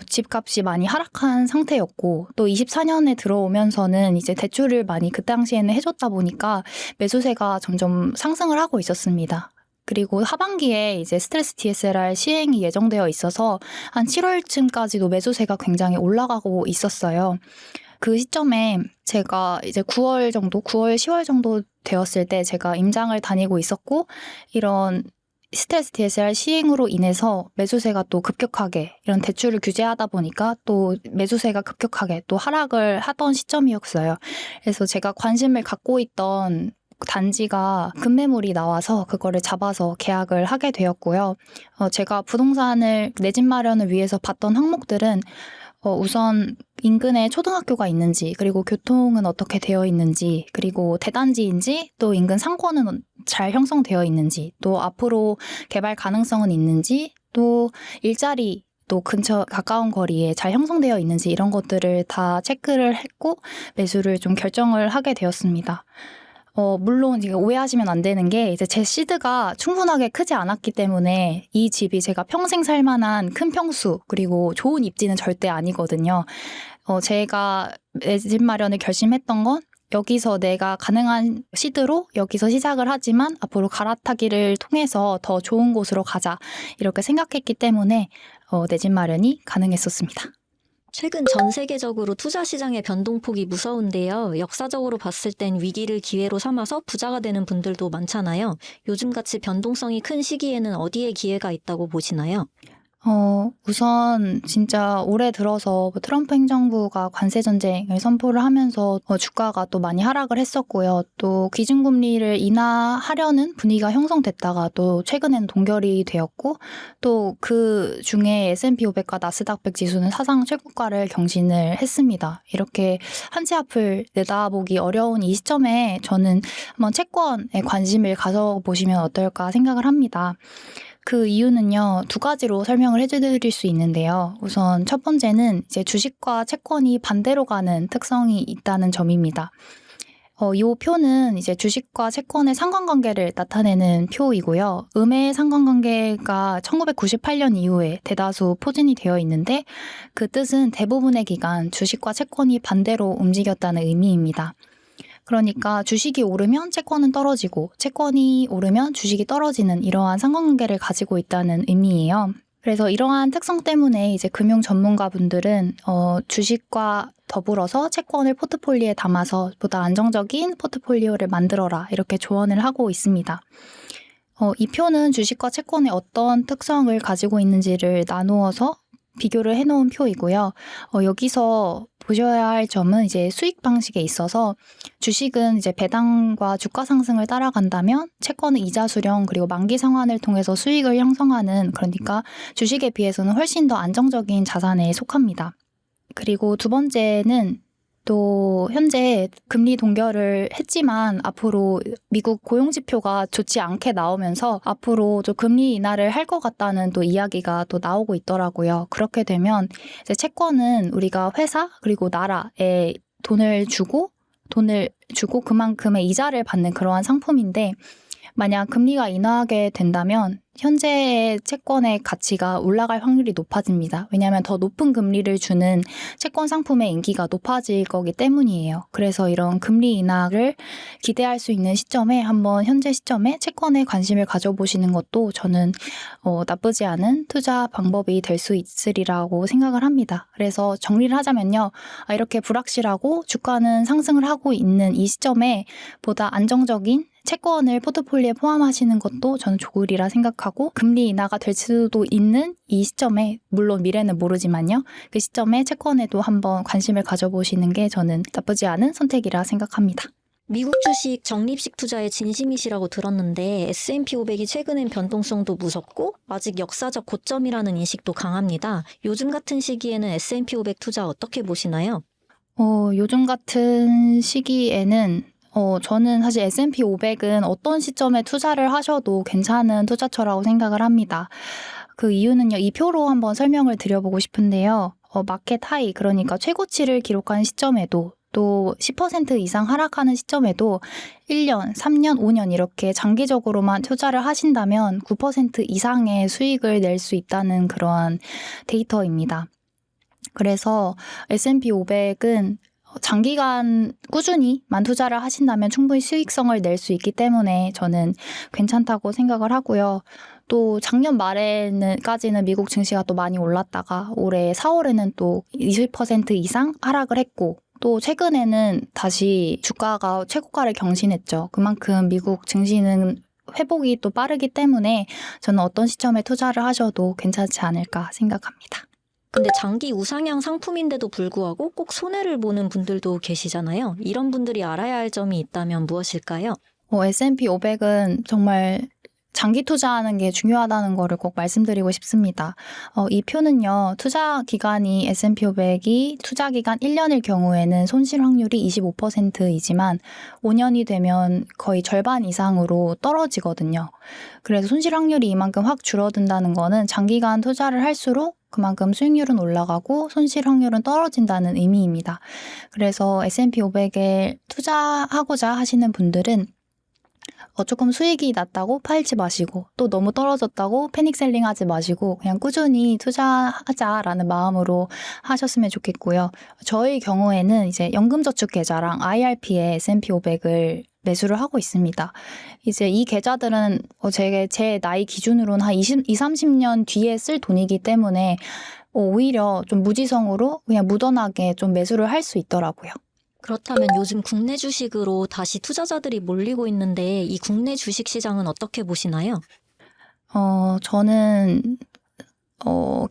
집값이 많이 하락한 상태였고 또 24년에 들어오면서는 이제 대출을 많이 그 당시에는 해줬다 보니까 매수세가 점점 상승을 하고 있었습니다. 그리고 하반기에 이제 스트레스 DSR 시행이 예정되어 있어서 한 7월쯤까지도 매수세가 굉장히 올라가고 있었어요. 그 시점에 제가 이제 9월, 10월 정도 되었을 때 제가 임장을 다니고 있었고 이런 스트레스 DSR 시행으로 인해서 매수세가 또 급격하게 이런 대출을 규제하다 보니까 또 매수세가 급격하게 또 하락을 하던 시점이었어요. 그래서 제가 관심을 갖고 있던 단지가 급매물이 나와서 그거를 잡아서 계약을 하게 되었고요. 제가 부동산을 내 집 마련을 위해서 봤던 항목들은 우선 인근에 초등학교가 있는지 그리고 교통은 어떻게 되어 있는지 그리고 대단지인지 또 인근 상권은 잘 형성되어 있는지 또 앞으로 개발 가능성은 있는지 또 일자리 또 근처 가까운 거리에 잘 형성되어 있는지 이런 것들을 다 체크를 했고 매수를 좀 결정을 하게 되었습니다. 물론 이게 오해하시면 안 되는 게 이제 제 시드가 충분하게 크지 않았기 때문에 이 집이 제가 평생 살 만한 큰 평수 그리고 좋은 입지는 절대 아니거든요. 제가 내 집 마련을 결심했던 건 여기서 내가 가능한 시드로 여기서 시작을 하지만 앞으로 갈아타기를 통해서 더 좋은 곳으로 가자 이렇게 생각했기 때문에 내 집 마련이 가능했었습니다.
최근 전 세계적으로 투자 시장의 변동폭이 무서운데요. 역사적으로 봤을 땐 위기를 기회로 삼아서 부자가 되는 분들도 많잖아요. 요즘같이 변동성이 큰 시기에는 어디에 기회가 있다고 보시나요?
우선 진짜 올해 들어서 트럼프 행정부가 관세 전쟁을 선포를 하면서 주가가 또 많이 하락을 했었고요. 또 기준금리를 인하하려는 분위기가 형성됐다가 또 최근에는 동결이 되었고 또 그 중에 S&P 500과 나스닥 100 지수는 사상 최고가를 경신을 했습니다. 이렇게 한 치 앞을 내다보기 어려운 이 시점에 저는 한번 채권에 관심을 가져보시면 어떨까 생각을 합니다. 그 이유는요, 두 가지로 설명을 해드릴 수 있는데요. 우선 첫 번째는 이제 주식과 채권이 반대로 가는 특성이 있다는 점입니다. 이 표는 이제 주식과 채권의 상관관계를 나타내는 표이고요. 음의 상관관계가 1998년 이후에 대다수 포진이 되어 있는데 그 뜻은 대부분의 기간 주식과 채권이 반대로 움직였다는 의미입니다. 그러니까 주식이 오르면 채권은 떨어지고 채권이 오르면 주식이 떨어지는 이러한 상관관계를 가지고 있다는 의미예요. 그래서 이러한 특성 때문에 이제 금융 전문가분들은 주식과 더불어서 채권을 포트폴리오에 담아서 보다 안정적인 포트폴리오를 만들어라 이렇게 조언을 하고 있습니다. 이 표는 주식과 채권의 어떤 특성을 가지고 있는지를 나누어서 비교를 해놓은 표이고요. 여기서 보셔야 할 점은 이제 수익 방식에 있어서 주식은 이제 배당과 주가 상승을 따라간다면 채권은 이자 수령 그리고 만기 상환을 통해서 수익을 형성하는 그러니까 주식에 비해서는 훨씬 더 안정적인 자산에 속합니다. 그리고 두 번째는 또 현재 금리 동결을 했지만 앞으로 미국 고용지표가 좋지 않게 나오면서 앞으로 좀 금리 인하를 할 것 같다는 또 이야기가 또 나오고 있더라고요. 그렇게 되면 이제 채권은 우리가 회사 그리고 나라에 돈을 주고 그만큼의 이자를 받는 그러한 상품인데 만약 금리가 인하하게 된다면 현재의 채권의 가치가 올라갈 확률이 높아집니다. 왜냐하면 더 높은 금리를 주는 채권 상품의 인기가 높아질 거기 때문이에요. 그래서 이런 금리 인하를 기대할 수 있는 시점에 한번 현재 시점에 채권에 관심을 가져보시는 것도 저는 나쁘지 않은 투자 방법이 될 수 있으리라고 생각을 합니다. 그래서 정리를 하자면요. 이렇게 불확실하고 주가는 상승을 하고 있는 이 시점에 보다 안정적인 채권을 포트폴리오에 포함하시는 것도 저는 좋으리라 생각하고 금리 인하가 될 수도 있는 이 시점에 물론 미래는 모르지만요. 그 시점에 채권에도 한번 관심을 가져보시는 게 저는 나쁘지 않은 선택이라 생각합니다.
미국 주식 적립식 투자에 진심이시라고 들었는데 S&P 500이 최근엔 변동성도 무섭고 아직 역사적 고점이라는 인식도 강합니다. 요즘 같은 시기에는 S&P 500 투자 어떻게 보시나요?
요즘 같은 시기에는 저는 사실 S&P 500은 어떤 시점에 투자를 하셔도 괜찮은 투자처라고 생각을 합니다. 그 이유는요, 이 표로 한번 설명을 드려보고 싶은데요. 마켓 하이, 그러니까 최고치를 기록한 시점에도 또 10% 이상 하락하는 시점에도 1년, 3년, 5년 이렇게 장기적으로만 투자를 하신다면 9% 이상의 수익을 낼 수 있다는 그러한 데이터입니다. 그래서 S&P 500은 장기간 꾸준히만 투자를 하신다면 충분히 수익성을 낼 수 있기 때문에 저는 괜찮다고 생각을 하고요. 또 작년 말에는까지는 미국 증시가 또 많이 올랐다가 올해 4월에는 또 20% 이상 하락을 했고 또 최근에는 다시 주가가 최고가를 경신했죠. 그만큼 미국 증시는 회복이 또 빠르기 때문에 저는 어떤 시점에 투자를 하셔도 괜찮지 않을까 생각합니다.
근데 장기 우상향 상품인데도 불구하고 꼭 손해를 보는 분들도 계시잖아요. 이런 분들이 알아야 할 점이 있다면 무엇일까요?
S&P 500은 정말 장기 투자하는 게 중요하다는 거를 꼭 말씀드리고 싶습니다. 이 표는요, 투자 기간이 S&P 500이 투자 기간 1년일 경우에는 손실 확률이 25%이지만 5년이 되면 거의 절반 이상으로 떨어지거든요. 그래서 손실 확률이 이만큼 확 줄어든다는 거는 장기간 투자를 할수록 그만큼 수익률은 올라가고 손실 확률은 떨어진다는 의미입니다. 그래서 S&P 500에 투자하고자 하시는 분들은 조금 수익이 낮다고 팔지 마시고 또 너무 떨어졌다고 패닉셀링 하지 마시고 그냥 꾸준히 투자하자라는 마음으로 하셨으면 좋겠고요. 저희 경우에는 이제 연금저축계좌랑 IRP에 S&P 500을 매수를 하고 있습니다. 이제 이 계좌들은 제 나이 기준으로는 한 30년 뒤에 쓸 돈이기 때문에 오히려 좀 무지성으로 그냥 무던하게 좀 매수를 할 수 있더라고요.
그렇다면 요즘 국내 주식으로 다시 투자자들이 몰리고 있는데 이 국내 주식 시장은 어떻게 보시나요?
저는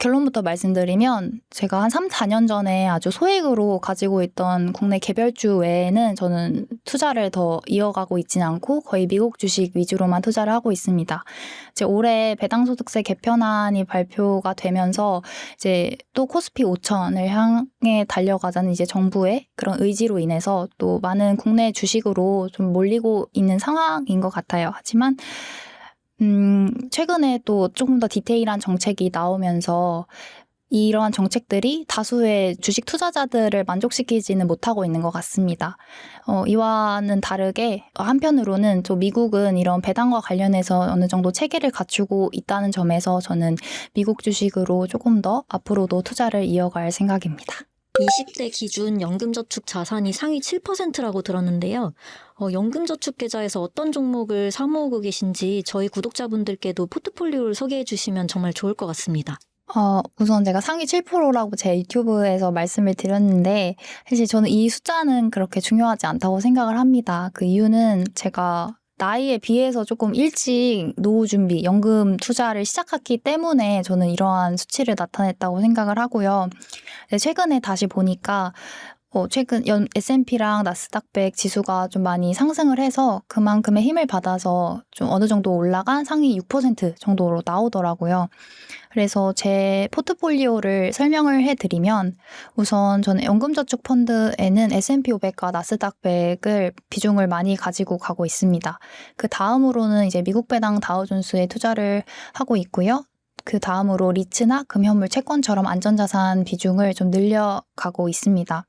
결론부터 말씀드리면 제가 한 3, 4년 전에 아주 소액으로 가지고 있던 국내 개별주 외에는 저는 투자를 더 이어가고 있지는 않고 거의 미국 주식 위주로만 투자를 하고 있습니다. 이제 올해 배당소득세 개편안이 발표가 되면서 이제 또 코스피 5천을 향해 달려가자는 이제 정부의 그런 의지로 인해서 또 많은 국내 주식으로 좀 몰리고 있는 상황인 것 같아요. 하지만 최근에 또 조금 더 디테일한 정책이 나오면서 이러한 정책들이 다수의 주식 투자자들을 만족시키지는 못하고 있는 것 같습니다. 이와는 다르게 한편으로는 또 미국은 이런 배당과 관련해서 어느 정도 체계를 갖추고 있다는 점에서 저는 미국 주식으로 조금 더 앞으로도 투자를 이어갈 생각입니다.
20대 기준 연금저축 자산이 상위 7%라고 들었는데요. 연금저축 계좌에서 어떤 종목을 사모으고 계신지 저희 구독자분들께도 포트폴리오를 소개해 주시면 정말 좋을 것 같습니다.
우선 제가 상위 7%라고 제 유튜브에서 말씀을 드렸는데 사실 저는 이 숫자는 그렇게 중요하지 않다고 생각을 합니다. 그 이유는 제가 나이에 비해서 조금 일찍 노후 준비, 연금 투자를 시작했기 때문에 저는 이러한 수치를 나타냈다고 생각을 하고요. 최근에 다시 보니까 최근 S&P랑 나스닥 100 지수가 좀 많이 상승을 해서 그만큼의 힘을 받아서 좀 어느 정도 올라간 상위 6% 정도로 나오더라고요. 그래서 제 포트폴리오를 설명을 해드리면 우선 저는 연금저축 펀드에는 S&P 500과 나스닥 100을 비중을 많이 가지고 가고 있습니다. 그 다음으로는 이제 미국 배당 다우존스에 투자를 하고 있고요. 그 다음으로 리츠나 금현물 채권처럼 안전자산 비중을 좀 늘려가고 있습니다.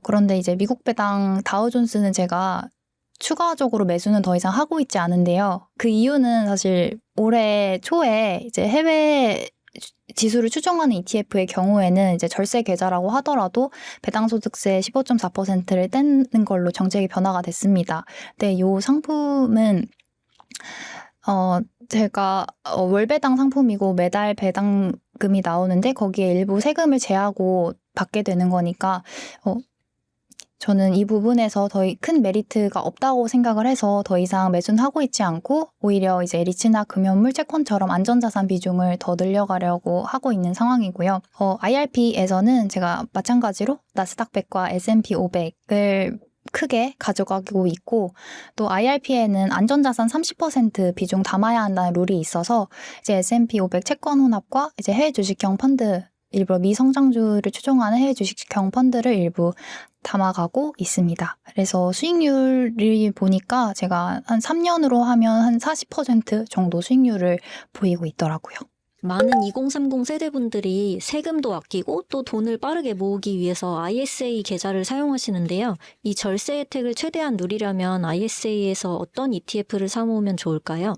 그런데 이제 미국 배당 다우존스는 제가 추가적으로 매수는 더 이상 하고 있지 않은데요. 그 이유는 사실 올해 초에 이제 해외 지수를 추종하는 ETF의 경우에는 이제 절세 계좌라고 하더라도 배당소득세 15.4%를 떼는 걸로 정책이 변화가 됐습니다. 근데 이 상품은 제가 월배당 상품이고 매달 배당금이 나오는데 거기에 일부 세금을 제하고 받게 되는 거니까 저는 이 부분에서 더 큰 메리트가 없다고 생각을 해서 더 이상 매수하고 있지 않고 오히려 이제 리츠나 금연물, 채권처럼 안전자산 비중을 더 늘려가려고 하고 있는 상황이고요. IRP에서는 제가 마찬가지로 나스닥 100과 S&P 500을 크게 가져가고 있고 또 IRP에는 안전자산 30% 비중 담아야 한다는 룰이 있어서 이제 S&P 500 채권 혼합과 이제 해외 주식형 펀드 일부 미성장주를 추종하는 해외 주식형 펀드를 일부 담아가고 있습니다. 그래서 수익률을 보니까 제가 한 3년으로 하면 한 40% 정도 수익률을 보이고 있더라고요.
많은 2030 세대분들이 세금도 아끼고 또 돈을 빠르게 모으기 위해서 ISA 계좌를 사용하시는데요. 이 절세 혜택을 최대한 누리려면 ISA에서 어떤 ETF를 사모으면 좋을까요?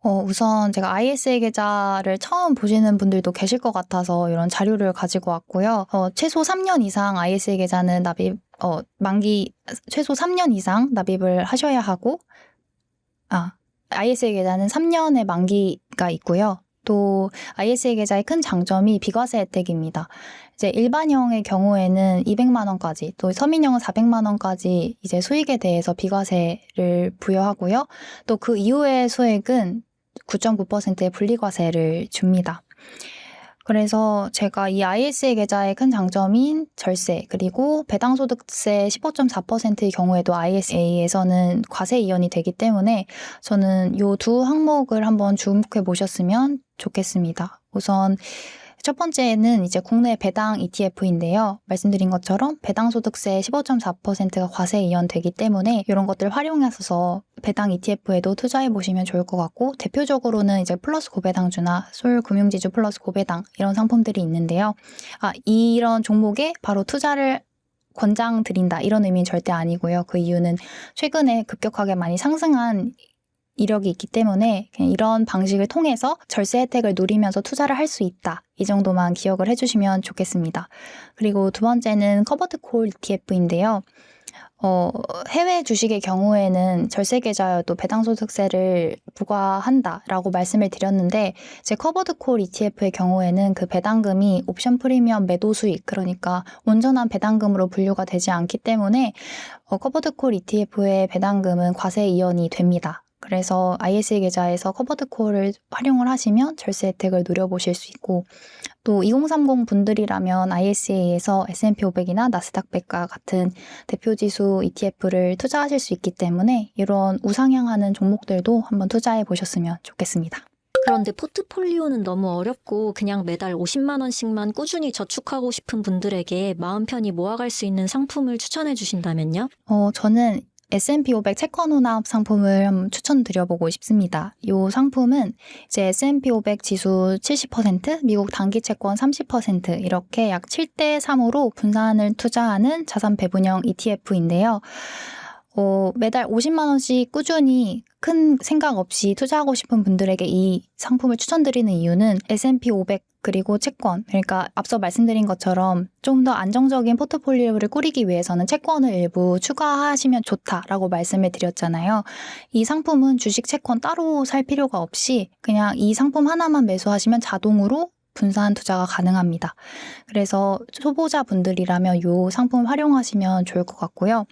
우선 제가 ISA 계좌를 처음 보시는 분들도 계실 것 같아서 이런 자료를 가지고 왔고요. 최소 3년 이상 ISA 계좌는 만기 최소 3년 이상 납입을 하셔야 하고, ISA 계좌는 3년의 만기가 있고요. 또 ISA 계좌의 큰 장점이 비과세 혜택입니다. 이제 일반형의 경우에는 200만 원까지, 또 서민형은 400만 원까지 이제 수익에 대해서 비과세를 부여하고요. 또 그 이후의 수익은 9.9%의 분리과세를 줍니다. 그래서 제가 이 ISA 계좌의 큰 장점인 절세 그리고 배당소득세 15.4%의 경우에도 ISA에서는 과세 이연이 되기 때문에 저는 이 두 항목을 한번 주목해 보셨으면 좋겠습니다. 우선 첫 번째는 이제 국내 배당 ETF인데요. 말씀드린 것처럼 배당소득세 15.4%가 과세 이연되기 때문에 이런 것들 활용해서 배당 ETF에도 투자해 보시면 좋을 것 같고 대표적으로는 이제 플러스 고배당주나 솔금융지주 플러스 고배당 이런 상품들이 있는데요. 이런 종목에 바로 투자를 권장드린다 이런 의미는 절대 아니고요. 그 이유는 최근에 급격하게 많이 상승한 이력이 있기 때문에 그냥 이런 방식을 통해서 절세 혜택을 누리면서 투자를 할 수 있다. 이 정도만 기억을 해주시면 좋겠습니다. 그리고 두 번째는 커버드 콜 ETF인데요. 해외 주식의 경우에는 절세 계좌여도 배당소득세를 부과한다라고 말씀을 드렸는데 제 커버드 콜 ETF의 경우에는 그 배당금이 옵션 프리미엄 매도 수익 그러니까 온전한 배당금으로 분류가 되지 않기 때문에 커버드 콜 ETF의 배당금은 과세 이연이 됩니다. 그래서 ISA 계좌에서 커버드 콜을 활용을 하시면 절세 혜택을 누려보실 수 있고 또 2030 분들이라면 ISA에서 S&P 500이나 나스닥 100과 같은 대표지수 ETF를 투자하실 수 있기 때문에 이런 우상향하는 종목들도 한번 투자해 보셨으면 좋겠습니다.
그런데 포트폴리오는 너무 어렵고 그냥 매달 50만 원씩만 꾸준히 저축하고 싶은 분들에게 마음 편히 모아갈 수 있는 상품을 추천해 주신다면요?
저는 S&P 500 채권 혼합 상품을 한번 추천드려보고 싶습니다. 이 상품은 이제 S&P 500 지수 70%, 미국 단기 채권 30% 이렇게 약 7대3으로 분산을 투자하는 자산 배분형 ETF인데요. 매달 50만 원씩 꾸준히 큰 생각 없이 투자하고 싶은 분들에게 이 상품을 추천드리는 이유는 S&P 500 그리고 채권, 그러니까 앞서 말씀드린 것처럼 좀 더 안정적인 포트폴리오를 꾸리기 위해서는 채권을 일부 추가하시면 좋다라고 말씀을 드렸잖아요. 이 상품은 주식, 채권 따로 살 필요가 없이 그냥 이 상품 하나만 매수하시면 자동으로 분산 투자가 가능합니다. 그래서 초보자분들이라면 이 상품 활용하시면 좋을 것 같고요.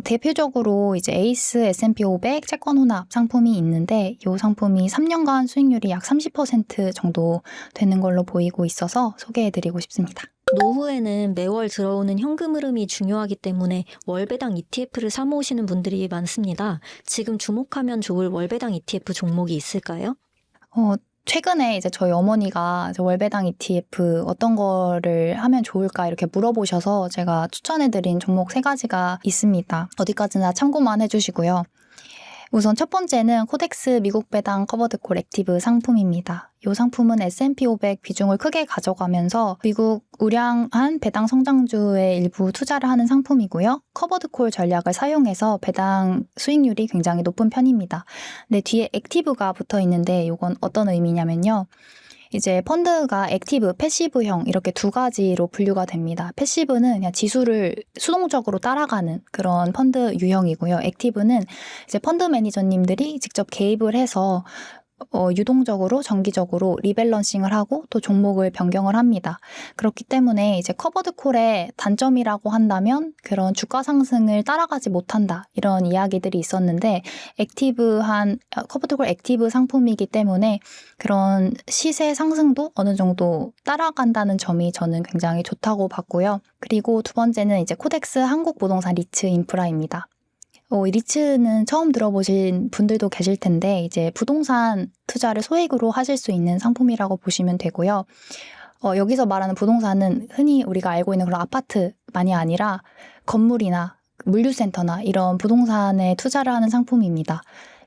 대표적으로 이제 에이스 S&P 500 채권 혼합 상품이 있는데 이 상품이 3년간 수익률이 약 30% 정도 되는 걸로 보이고 있어서 소개해드리고 싶습니다.
노후에는 매월 들어오는 현금 흐름이 중요하기 때문에 월배당 ETF를 사모으시는 분들이 많습니다. 지금 주목하면 좋을 월배당 ETF 종목이 있을까요?
최근에 이제 저희 어머니가 이제 월배당 ETF 어떤 거를 하면 좋을까 이렇게 물어보셔서 제가 추천해드린 종목 3가지가 있습니다. 어디까지나 참고만 해주시고요. 우선 첫 번째는 코덱스 미국 배당 커버드 콜 액티브 상품입니다. 이 상품은 S&P 500 비중을 크게 가져가면서 미국 우량한 배당 성장주에 일부 투자를 하는 상품이고요. 커버드 콜 전략을 사용해서 배당 수익률이 굉장히 높은 편입니다. 근데 뒤에 액티브가 붙어 있는데 이건 어떤 의미냐면요. 이제 펀드가 액티브, 패시브형 이렇게 2가지로 분류가 됩니다. 패시브는 그냥 지수를 수동적으로 따라가는 그런 펀드 유형이고요. 액티브는 이제 펀드 매니저님들이 직접 개입을 해서 유동적으로 정기적으로 리밸런싱을 하고 또 종목을 변경을 합니다. 그렇기 때문에 이제 커버드 콜의 단점이라고 한다면 그런 주가 상승을 따라가지 못한다 이런 이야기들이 있었는데 커버드 콜 액티브 상품이기 때문에 그런 시세 상승도 어느 정도 따라간다는 점이 저는 굉장히 좋다고 봤고요. 그리고 두 번째는 이제 코덱스 한국부동산 리츠 인프라입니다. 이 리츠는 처음 들어보신 분들도 계실 텐데 이제 부동산 투자를 소액으로 하실 수 있는 상품이라고 보시면 되고요. 여기서 말하는 부동산은 흔히 우리가 알고 있는 그런 아파트만이 아니라 건물이나 물류센터나 이런 부동산에 투자를 하는 상품입니다.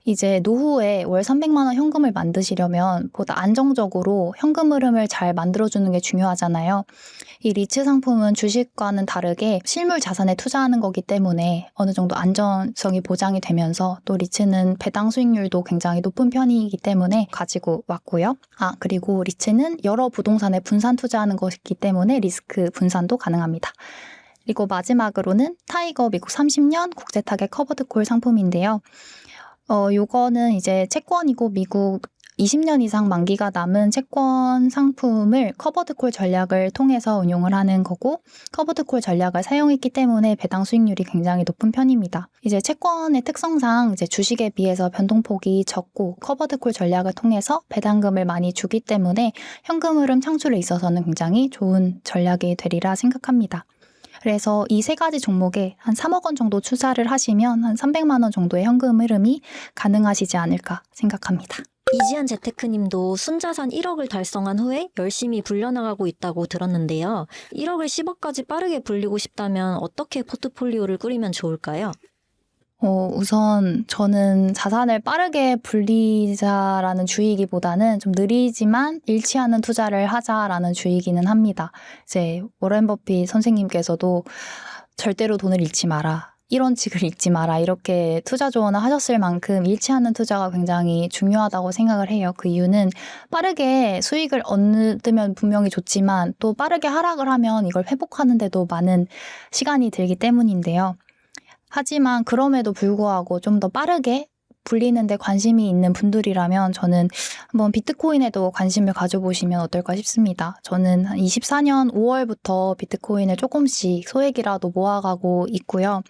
이제 노후에 월 300만 원 현금을 만드시려면 보다 안정적으로 현금 흐름을 잘 만들어주는 게 중요하잖아요. 이 리츠 상품은 주식과는 다르게 실물 자산에 투자하는 거기 때문에 어느 정도 안전성이 보장이 되면서 또 리츠는 배당 수익률도 굉장히 높은 편이기 때문에 가지고 왔고요. 그리고 리츠는 여러 부동산에 분산 투자하는 것이기 때문에 리스크 분산도 가능합니다. 그리고 마지막으로는 타이거 미국 30년 국제 타겟 커버드 콜 상품인데요. 요거는 이제 채권이고 미국 20년 이상 만기가 남은 채권 상품을 커버드콜 전략을 통해서 운용을 하는 거고 커버드콜 전략을 사용했기 때문에 배당 수익률이 굉장히 높은 편입니다. 이제 채권의 특성상 이제 주식에 비해서 변동폭이 적고 커버드콜 전략을 통해서 배당금을 많이 주기 때문에 현금 흐름 창출에 있어서는 굉장히 좋은 전략이 되리라 생각합니다. 그래서 이 세 가지 종목에 한 3억 원 정도 투자를 하시면 한 300만 원 정도의 현금 흐름이 가능하시지 않을까 생각합니다.
이지한 재테크님도 순자산 1억을 달성한 후에 열심히 불려나가고 있다고 들었는데요. 1억을 10억까지 빠르게 불리고 싶다면 어떻게 포트폴리오를 꾸리면 좋을까요?
우선 저는 자산을 빠르게 불리자라는 주의이기보다는 좀 느리지만 잃지 않은 투자를 하자라는 주의이기는 합니다. 이제 워렌 버핏 선생님께서도 절대로 돈을 잃지 마라. 1원씩을 잃지 마라. 이렇게 투자 조언을 하셨을 만큼 잃지 않는 투자가 굉장히 중요하다고 생각을 해요. 그 이유는 빠르게 수익을 얻으면 분명히 좋지만 또 빠르게 하락을 하면 이걸 회복하는데도 많은 시간이 들기 때문인데요. 하지만 그럼에도 불구하고 좀 더 빠르게 불리는 데 관심이 있는 분들이라면 저는 한번 비트코인에도 관심을 가져보시면 어떨까 싶습니다. 저는 한 24년 5월부터 비트코인을 조금씩 소액이라도 모아가고 있고요.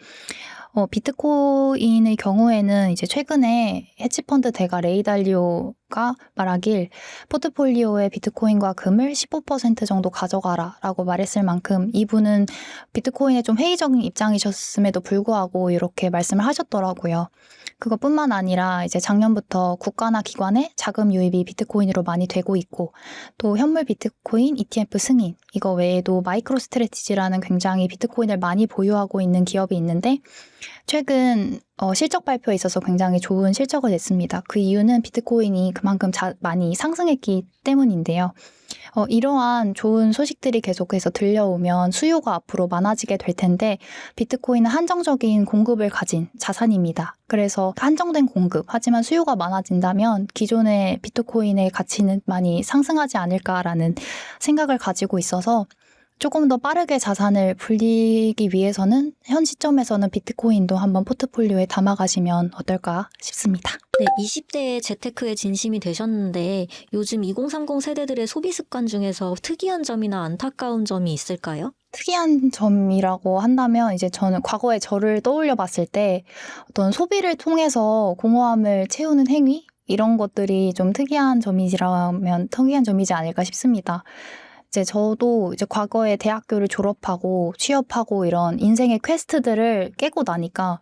비트코인의 경우에는 이제 최근에 헤지펀드 대가 레이 달리오가 말하길 포트폴리오에 비트코인과 금을 15% 정도 가져가라 라고 말했을 만큼 이분은 비트코인에 좀 회의적인 입장이셨음에도 불구하고 이렇게 말씀을 하셨더라고요. 그것뿐만 아니라 이제 작년부터 국가나 기관의 자금 유입이 비트코인으로 많이 되고 있고 또 현물 비트코인 ETF 승인 이거 외에도 마이크로 스트래티지라는 굉장히 비트코인을 많이 보유하고 있는 기업이 있는데 최근 실적 발표에 있어서 굉장히 좋은 실적을 냈습니다. 그 이유는 비트코인이 그만큼 많이 상승했기 때문인데요. 이러한 좋은 소식들이 계속해서 들려오면 수요가 앞으로 많아지게 될 텐데 비트코인은 한정적인 공급을 가진 자산입니다. 그래서 한정된 공급, 하지만 수요가 많아진다면 기존의 비트코인의 가치는 많이 상승하지 않을까라는 생각을 가지고 있어서 조금 더 빠르게 자산을 불리기 위해서는 현 시점에서는 비트코인도 한번 포트폴리오에 담아가시면 어떨까 싶습니다.
네, 20대의 재테크에 진심이 되셨는데 요즘 2030 세대들의 소비 습관 중에서 특이한 점이나 안타까운 점이 있을까요?
특이한 점이라고 한다면 이제 저는 과거의 저를 떠올려 봤을 때 어떤 소비를 통해서 공허함을 채우는 행위? 이런 것들이 좀 특이한 점이지 않을까 싶습니다. 이제 저도 이제 과거에 대학교를 졸업하고 취업하고 이런 인생의 퀘스트들을 깨고 나니까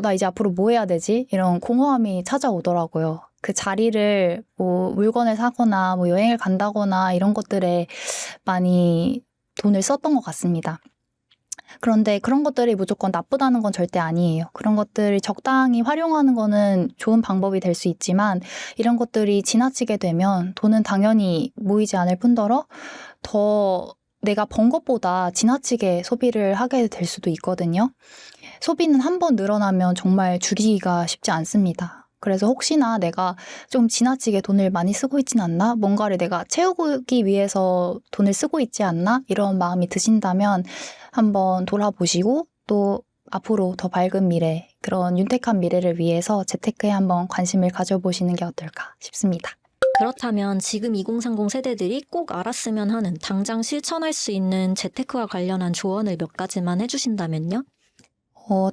나 이제 앞으로 뭐 해야 되지? 이런 공허함이 찾아오더라고요. 그 자리를 뭐 물건을 사거나 뭐 여행을 간다거나 이런 것들에 많이 돈을 썼던 것 같습니다. 그런데 그런 것들이 무조건 나쁘다는 건 절대 아니에요. 그런 것들을 적당히 활용하는 거는 좋은 방법이 될 수 있지만 이런 것들이 지나치게 되면 돈은 당연히 모이지 않을 뿐더러 더 내가 번 것보다 지나치게 소비를 하게 될 수도 있거든요. 소비는 한 번 늘어나면 정말 줄이기가 쉽지 않습니다. 그래서 혹시나 내가 좀 지나치게 돈을 많이 쓰고 있진 않나? 뭔가를 내가 채우기 위해서 돈을 쓰고 있지 않나? 이런 마음이 드신다면 한번 돌아보시고 또 앞으로 더 밝은 미래 그런 윤택한 미래를 위해서 재테크에 한번 관심을 가져보시는 게 어떨까 싶습니다.
그렇다면 지금 2030 세대들이 꼭 알았으면 하는 당장 실천할 수 있는 재테크와 관련한 조언을 몇 가지만 해주신다면요?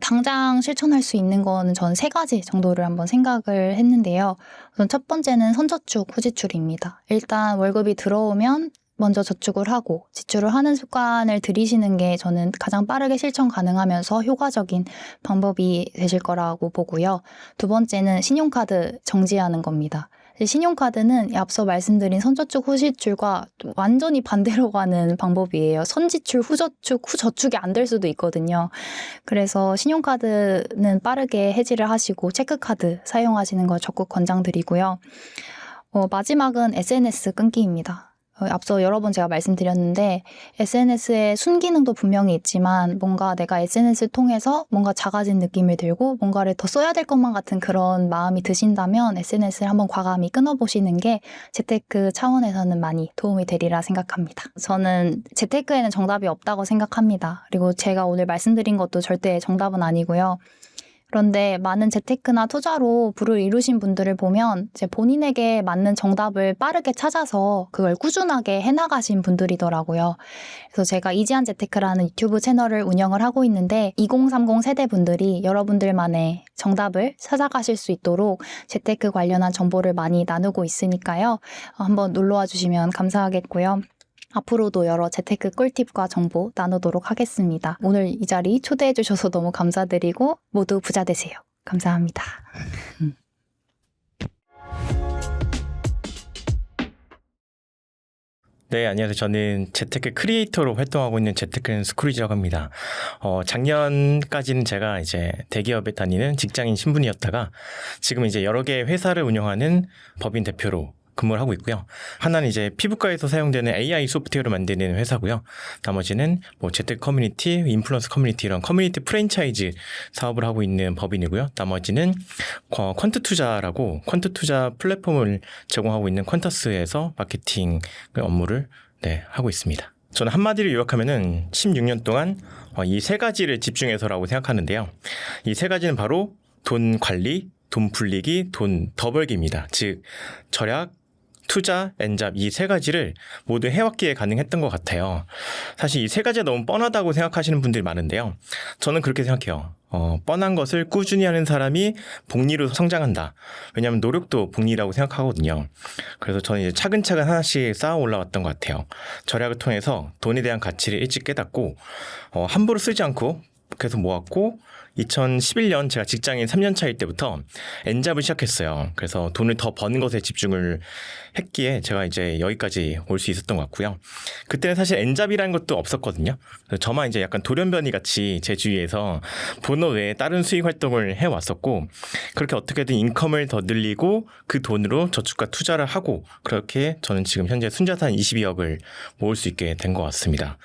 당장 실천할 수 있는 거는 저는 3가지 정도를 한번 생각을 했는데요. 우선 첫 번째는 선저축, 후지출입니다. 일단 월급이 들어오면 먼저 저축을 하고 지출을 하는 습관을 들이시는 게 저는 가장 빠르게 실천 가능하면서 효과적인 방법이 되실 거라고 보고요. 두 번째는 신용카드 정지하는 겁니다. 신용카드는 앞서 말씀드린 선저축, 후지출과 완전히 반대로 가는 방법이에요. 선지출, 후저축, 후저축이 안 될 수도 있거든요. 그래서 신용카드는 빠르게 해지를 하시고 체크카드 사용하시는 걸 적극 권장드리고요. 마지막은 SNS 끊기입니다. 앞서 여러 번 제가 말씀드렸는데 SNS의 순기능도 분명히 있지만 뭔가 내가 SNS를 통해서 뭔가 작아진 느낌을 들고 뭔가를 더 써야 될 것만 같은 그런 마음이 드신다면 SNS를 한번 과감히 끊어보시는 게 재테크 차원에서는 많이 도움이 되리라 생각합니다. 저는 재테크에는 정답이 없다고 생각합니다. 그리고 제가 오늘 말씀드린 것도 절대 정답은 아니고요. 그런데 많은 재테크나 투자로 부를 이루신 분들을 보면 이제 본인에게 맞는 정답을 빠르게 찾아서 그걸 꾸준하게 해나가신 분들이더라고요. 그래서 제가 이지한 재테크라는 유튜브 채널을 운영을 하고 있는데 2030 세대분들이 여러분들만의 정답을 찾아가실 수 있도록 재테크 관련한 정보를 많이 나누고 있으니까요. 한번 놀러와 주시면 감사하겠고요. 앞으로도 여러 재테크 꿀팁과 정보 나누도록 하겠습니다. 오늘 이 자리 초대해 주셔서 너무 감사드리고 모두 부자 되세요. 감사합니다.
네, 안녕하세요. 저는 재테크 크리에이터로 활동하고 있는 재테크는 스크루지라고 합니다. 작년까지는 제가 이제 대기업에 다니는 직장인 신분이었다가 지금 이제 여러 개의 회사를 운영하는 법인 대표로 근무를 하고 있고요. 하나는 이제 피부과에서 사용되는 AI 소프트웨어를 만드는 회사고요. 나머지는 뭐 재테크 커뮤니티, 인플루언서 커뮤니티 이런 커뮤니티 프랜차이즈 사업을 하고 있는 법인이고요. 나머지는 퀀트 투자라고 퀀트 투자 플랫폼을 제공하고 있는 퀀터스에서 마케팅 업무를 하고 있습니다. 저는 한마디로 요약하면은 16년 동안 이 3가지를 집중해서라고 생각하는데요. 이 3가지는 바로 돈 관리, 돈 불리기, 돈 더 벌기입니다. 즉 절약, 투자, 엔잡 이 3가지를 모두 해왔기에 가능했던 것 같아요. 사실 이 3가지가 너무 뻔하다고 생각하시는 분들이 많은데요. 저는 그렇게 생각해요. 뻔한 것을 꾸준히 하는 사람이 복리로 성장한다. 왜냐하면 노력도 복리라고 생각하거든요. 그래서 저는 이제 차근차근 하나씩 쌓아 올라왔던 것 같아요. 절약을 통해서 돈에 대한 가치를 일찍 깨닫고 함부로 쓰지 않고 계속 모았고 2011년 제가 직장인 3년 차일 때부터 엔잡을 시작했어요. 그래서 돈을 더 버는 것에 집중을 했기에 제가 이제 여기까지 올 수 있었던 것 같고요. 그때는 사실 엔잡이라는 것도 없었거든요. 그래서 저만 이제 약간 돌연변이 같이 제 주위에서 본업 외에 다른 수익 활동을 해왔었고 그렇게 어떻게든 인컴을 더 늘리고 그 돈으로 저축과 투자를 하고 그렇게 저는 지금 현재 순자산 22억을 모을 수 있게 된 것 같습니다.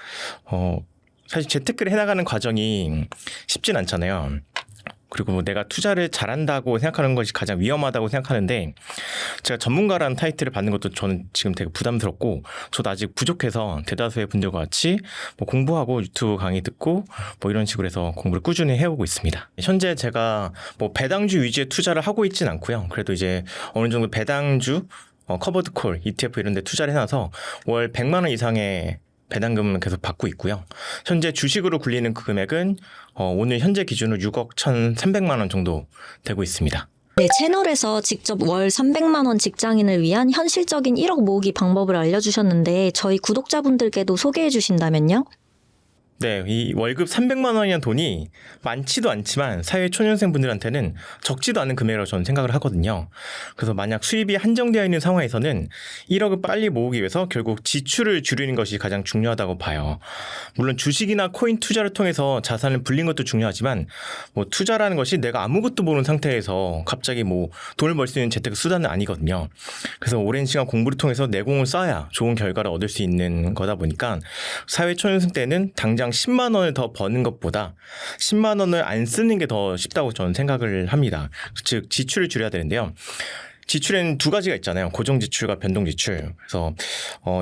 사실 재테크를 해나가는 과정이 쉽진 않잖아요. 그리고 내가 투자를 잘한다고 생각하는 것이 가장 위험하다고 생각하는데 제가 전문가라는 타이틀을 받는 것도 저는 지금 되게 부담스럽고 저도 아직 부족해서 대다수의 분들과 같이 뭐 공부하고 유튜브 강의 듣고 뭐 이런 식으로 해서 공부를 꾸준히 해오고 있습니다. 현재 제가 뭐 배당주 위주의 투자를 하고 있진 않고요. 그래도 이제 어느 정도 배당주, 커버드 콜, ETF 이런 데 투자를 해놔서 월 100만 원 이상의 배당금은 계속 받고 있고요. 현재 주식으로 굴리는 그 금액은 오늘 현재 기준으로 6억 1,300만 원 정도 되고 있습니다.
네, 채널에서 직접 월 300만 원 직장인을 위한 현실적인 1억 모으기 방법을 알려주셨는데 저희 구독자분들께도 소개해 주신다면요?
네, 이 월급 300만 원이라는 돈이 많지도 않지만 사회 초년생 분들한테는 적지도 않은 금액이라고 저는 생각을 하거든요. 그래서 만약 수입이 한정되어 있는 상황에서는 1억을 빨리 모으기 위해서 결국 지출을 줄이는 것이 가장 중요하다고 봐요. 물론 주식이나 코인 투자를 통해서 자산을 불린 것도 중요하지만 뭐 투자라는 것이 내가 아무것도 모르는 상태에서 갑자기 뭐 돈을 벌 수 있는 재테크 수단은 아니거든요. 그래서 오랜 시간 공부를 통해서 내공을 쌓아야 좋은 결과를 얻을 수 있는 거다 보니까 사회 초년생 때는 당장 10만 원을 더 버는 것보다 10만 원을 안 쓰는 게 더 쉽다고 저는 생각을 합니다. 즉 지출을 줄여야 되는데요. 지출에는 2가지가 있잖아요. 고정 지출과 변동 지출. 그래서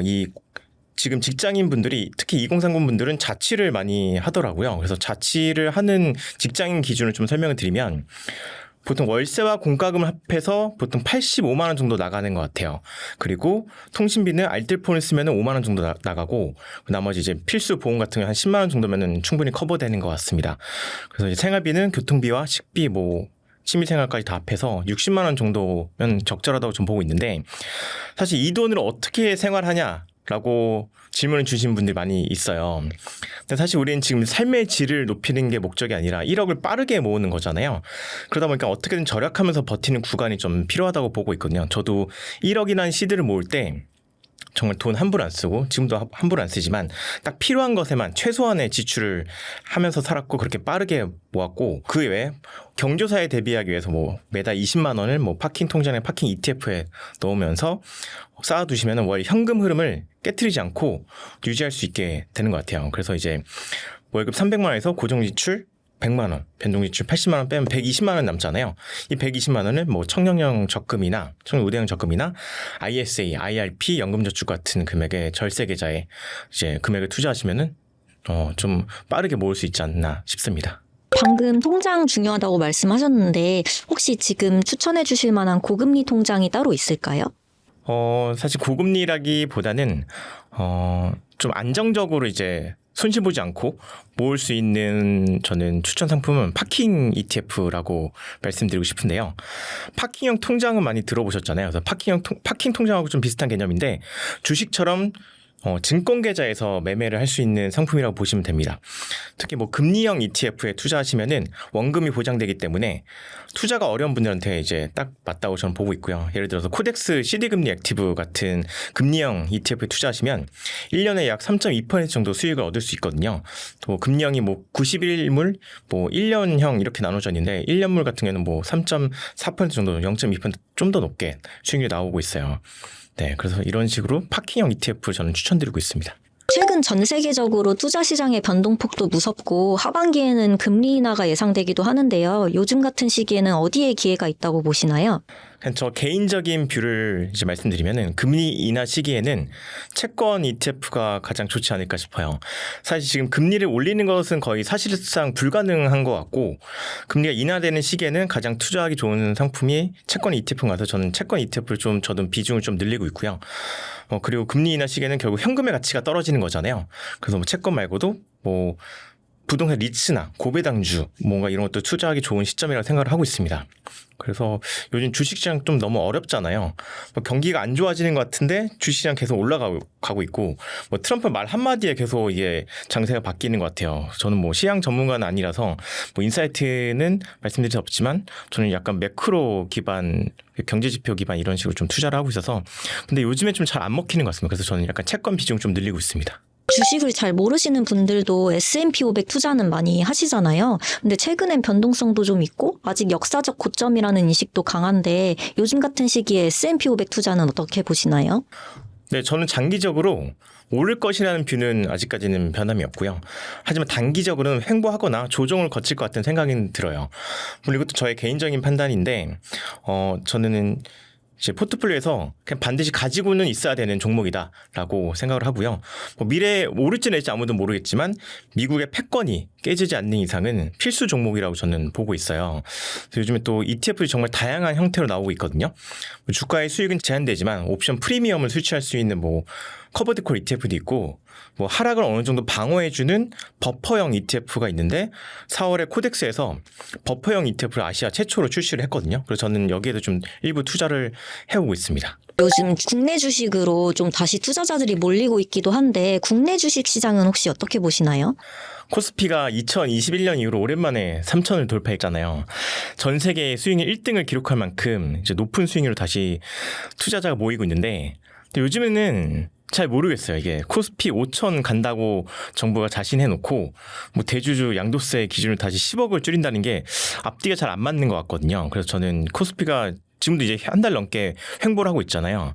이 지금 직장인 분들이 특히 2030 분들은 자취를 많이 하더라고요. 그래서 자취를 하는 직장인 기준을 좀 설명을 드리면 보통 월세와 공과금을 합해서 보통 85만 원 정도 나가는 것 같아요. 그리고 통신비는 알뜰폰을 쓰면 5만 원 정도 나가고 나머지 이제 필수 보험 같은 거 한 10만 원 정도면 충분히 커버되는 것 같습니다. 그래서 이제 생활비는 교통비와 식비 뭐 취미생활까지 다 합해서 60만 원 정도면 적절하다고 좀 보고 있는데 사실 이 돈을 어떻게 생활하냐라고 질문을 주신 분들이 많이 있어요. 근데 사실 우리는 지금 삶의 질을 높이는 게 목적이 아니라 1억을 빠르게 모으는 거잖아요. 그러다 보니까 어떻게든 절약하면서 버티는 구간이 좀 필요하다고 보고 있거든요. 저도 1억이라는 시드를 모을 때 정말 돈 함부로 안 쓰고 지금도 함부로 안 쓰지만 딱 필요한 것에만 최소한의 지출을 하면서 살았고 그렇게 빠르게 모았고 그 외에 경조사에 대비하기 위해서 뭐 매달 20만 원을 뭐 파킹 통장에 파킹 ETF에 넣으면서 쌓아두시면 월 현금 흐름을 깨트리지 않고 유지할 수 있게 되는 것 같아요. 그래서 이제 월급 300만 원에서 고정지출 100만 원, 변동지출 80만 원 빼면 120만 원 남잖아요. 이 120만 원을 뭐 청년형 적금이나 청년 우대형 적금이나 ISA, IRP, 연금저축 같은 금액의 절세 계좌에 이제 금액을 투자하시면은 좀 빠르게 모을 수 있지 않나 싶습니다.
방금 통장 중요하다고 말씀하셨는데 혹시 지금 추천해 주실 만한 고금리 통장이 따로 있을까요?
사실 고금리라기보다는 좀 안정적으로 이제 손실 보지 않고 모을 수 있는 저는 추천 상품은 파킹 ETF라고 말씀드리고 싶은데요. 파킹형 통장은 많이 들어보셨잖아요. 그래서 파킹 통장하고 좀 비슷한 개념인데 주식처럼 증권 계좌에서 매매를 할 수 있는 상품이라고 보시면 됩니다. 특히 뭐 금리형 ETF에 투자하시면은 원금이 보장되기 때문에 투자가 어려운 분들한테 이제 딱 맞다고 저는 보고 있고요. 예를 들어서 코덱스 CD 금리 액티브 같은 금리형 ETF에 투자하시면 1년에 약 3.2% 정도 수익을 얻을 수 있거든요. 또 금리형이 뭐 91물, 뭐 1년형 이렇게 나눠져 있는데 1년물 같은 경우는 뭐 3.4% 정도, 0.2% 좀 더 높게 수익률이 나오고 있어요. 네, 그래서 이런 식으로 파킹형 ETF 저는 추천드리고 있습니다.
최근 전 세계적으로 투자 시장의 변동폭도 무섭고 하반기에는 금리 인하가 예상되기도 하는데요. 요즘 같은 시기에는 어디에 기회가 있다고 보시나요?
저 개인적인 뷰를 이제 말씀드리면은 금리 인하 시기에는 채권 ETF가 가장 좋지 않을까 싶어요. 사실 지금 금리를 올리는 것은 거의 사실상 불가능한 것 같고 금리가 인하되는 시기에는 가장 투자하기 좋은 상품이 채권 ETF인 것 같아서 저는 채권 ETF를 좀 저도 비중을 좀 늘리고 있고요. 그리고 금리 인하 시기에는 결국 현금의 가치가 떨어지는 거잖아요. 그래서 뭐 채권 말고도 뭐 부동산 리츠나 고배당주 뭔가 이런 것도 투자하기 좋은 시점이라고 생각을 하고 있습니다. 그래서 요즘 주식시장 좀 너무 어렵잖아요. 뭐 경기가 안 좋아지는 것 같은데 주식시장 계속 올라가고 있고 뭐 트럼프 말 한마디에 계속 이게 장세가 바뀌는 것 같아요. 저는 뭐 시장 전문가는 아니라서 뭐 인사이트는 말씀드릴 수 없지만 저는 약간 매크로 기반 경제지표 기반 이런 식으로 좀 투자를 하고 있어서 근데 요즘에 좀 잘 안 먹히는 것 같습니다. 그래서 저는 약간 채권 비중 좀 늘리고 있습니다.
주식을 잘 모르시는 분들도 S&P 500 투자는 많이 하시잖아요. 근데 최근엔 변동성도 좀 있고 아직 역사적 고점이라는 인식도 강한데 요즘 같은 시기에 S&P 500 투자는 어떻게 보시나요?
네, 저는 장기적으로 오를 것이라는 뷰는 아직까지는 변함이 없고요. 하지만 단기적으로는 횡보하거나 조정을 거칠 것 같은 생각이 들어요. 물론 이것도 저의 개인적인 판단인데 저는 이제 포트폴리오에서 그냥 반드시 가지고는 있어야 되는 종목이다라고 생각을 하고요. 뭐 미래에 오를지 내릴지 아무도 모르겠지만 미국의 패권이 깨지지 않는 이상은 필수 종목이라고 저는 보고 있어요. 그래서 요즘에 또 ETF들이 정말 다양한 형태로 나오고 있거든요. 주가의 수익은 제한되지만 옵션 프리미엄을 수취할 수 있는 뭐 커버드콜 ETF도 있고 뭐 하락을 어느 정도 방어해주는 버퍼형 ETF가 있는데 4월에 코덱스에서 버퍼형 ETF를 아시아 최초로 출시를 했거든요. 그래서 저는 여기에도 좀 일부 투자를 해오고 있습니다.
요즘 국내 주식으로 좀 다시 투자자들이 몰리고 있기도 한데 국내 주식 시장은 혹시 어떻게 보시나요?
코스피가 2021년 이후로 오랜만에 3천을 돌파했잖아요. 전 세계 수익률 1등을 기록할 만큼 이제 높은 수익률로 다시 투자자가 모이고 있는데 근데 요즘에는 잘 모르겠어요. 이게 코스피 5천 간다고 정부가 자신해놓고 뭐 대주주 양도세 기준을 다시 10억을 줄인다는 게 앞뒤가 잘 안 맞는 것 같거든요. 그래서 저는 코스피가 지금도 이제 한 달 넘게 횡보를 하고 있잖아요.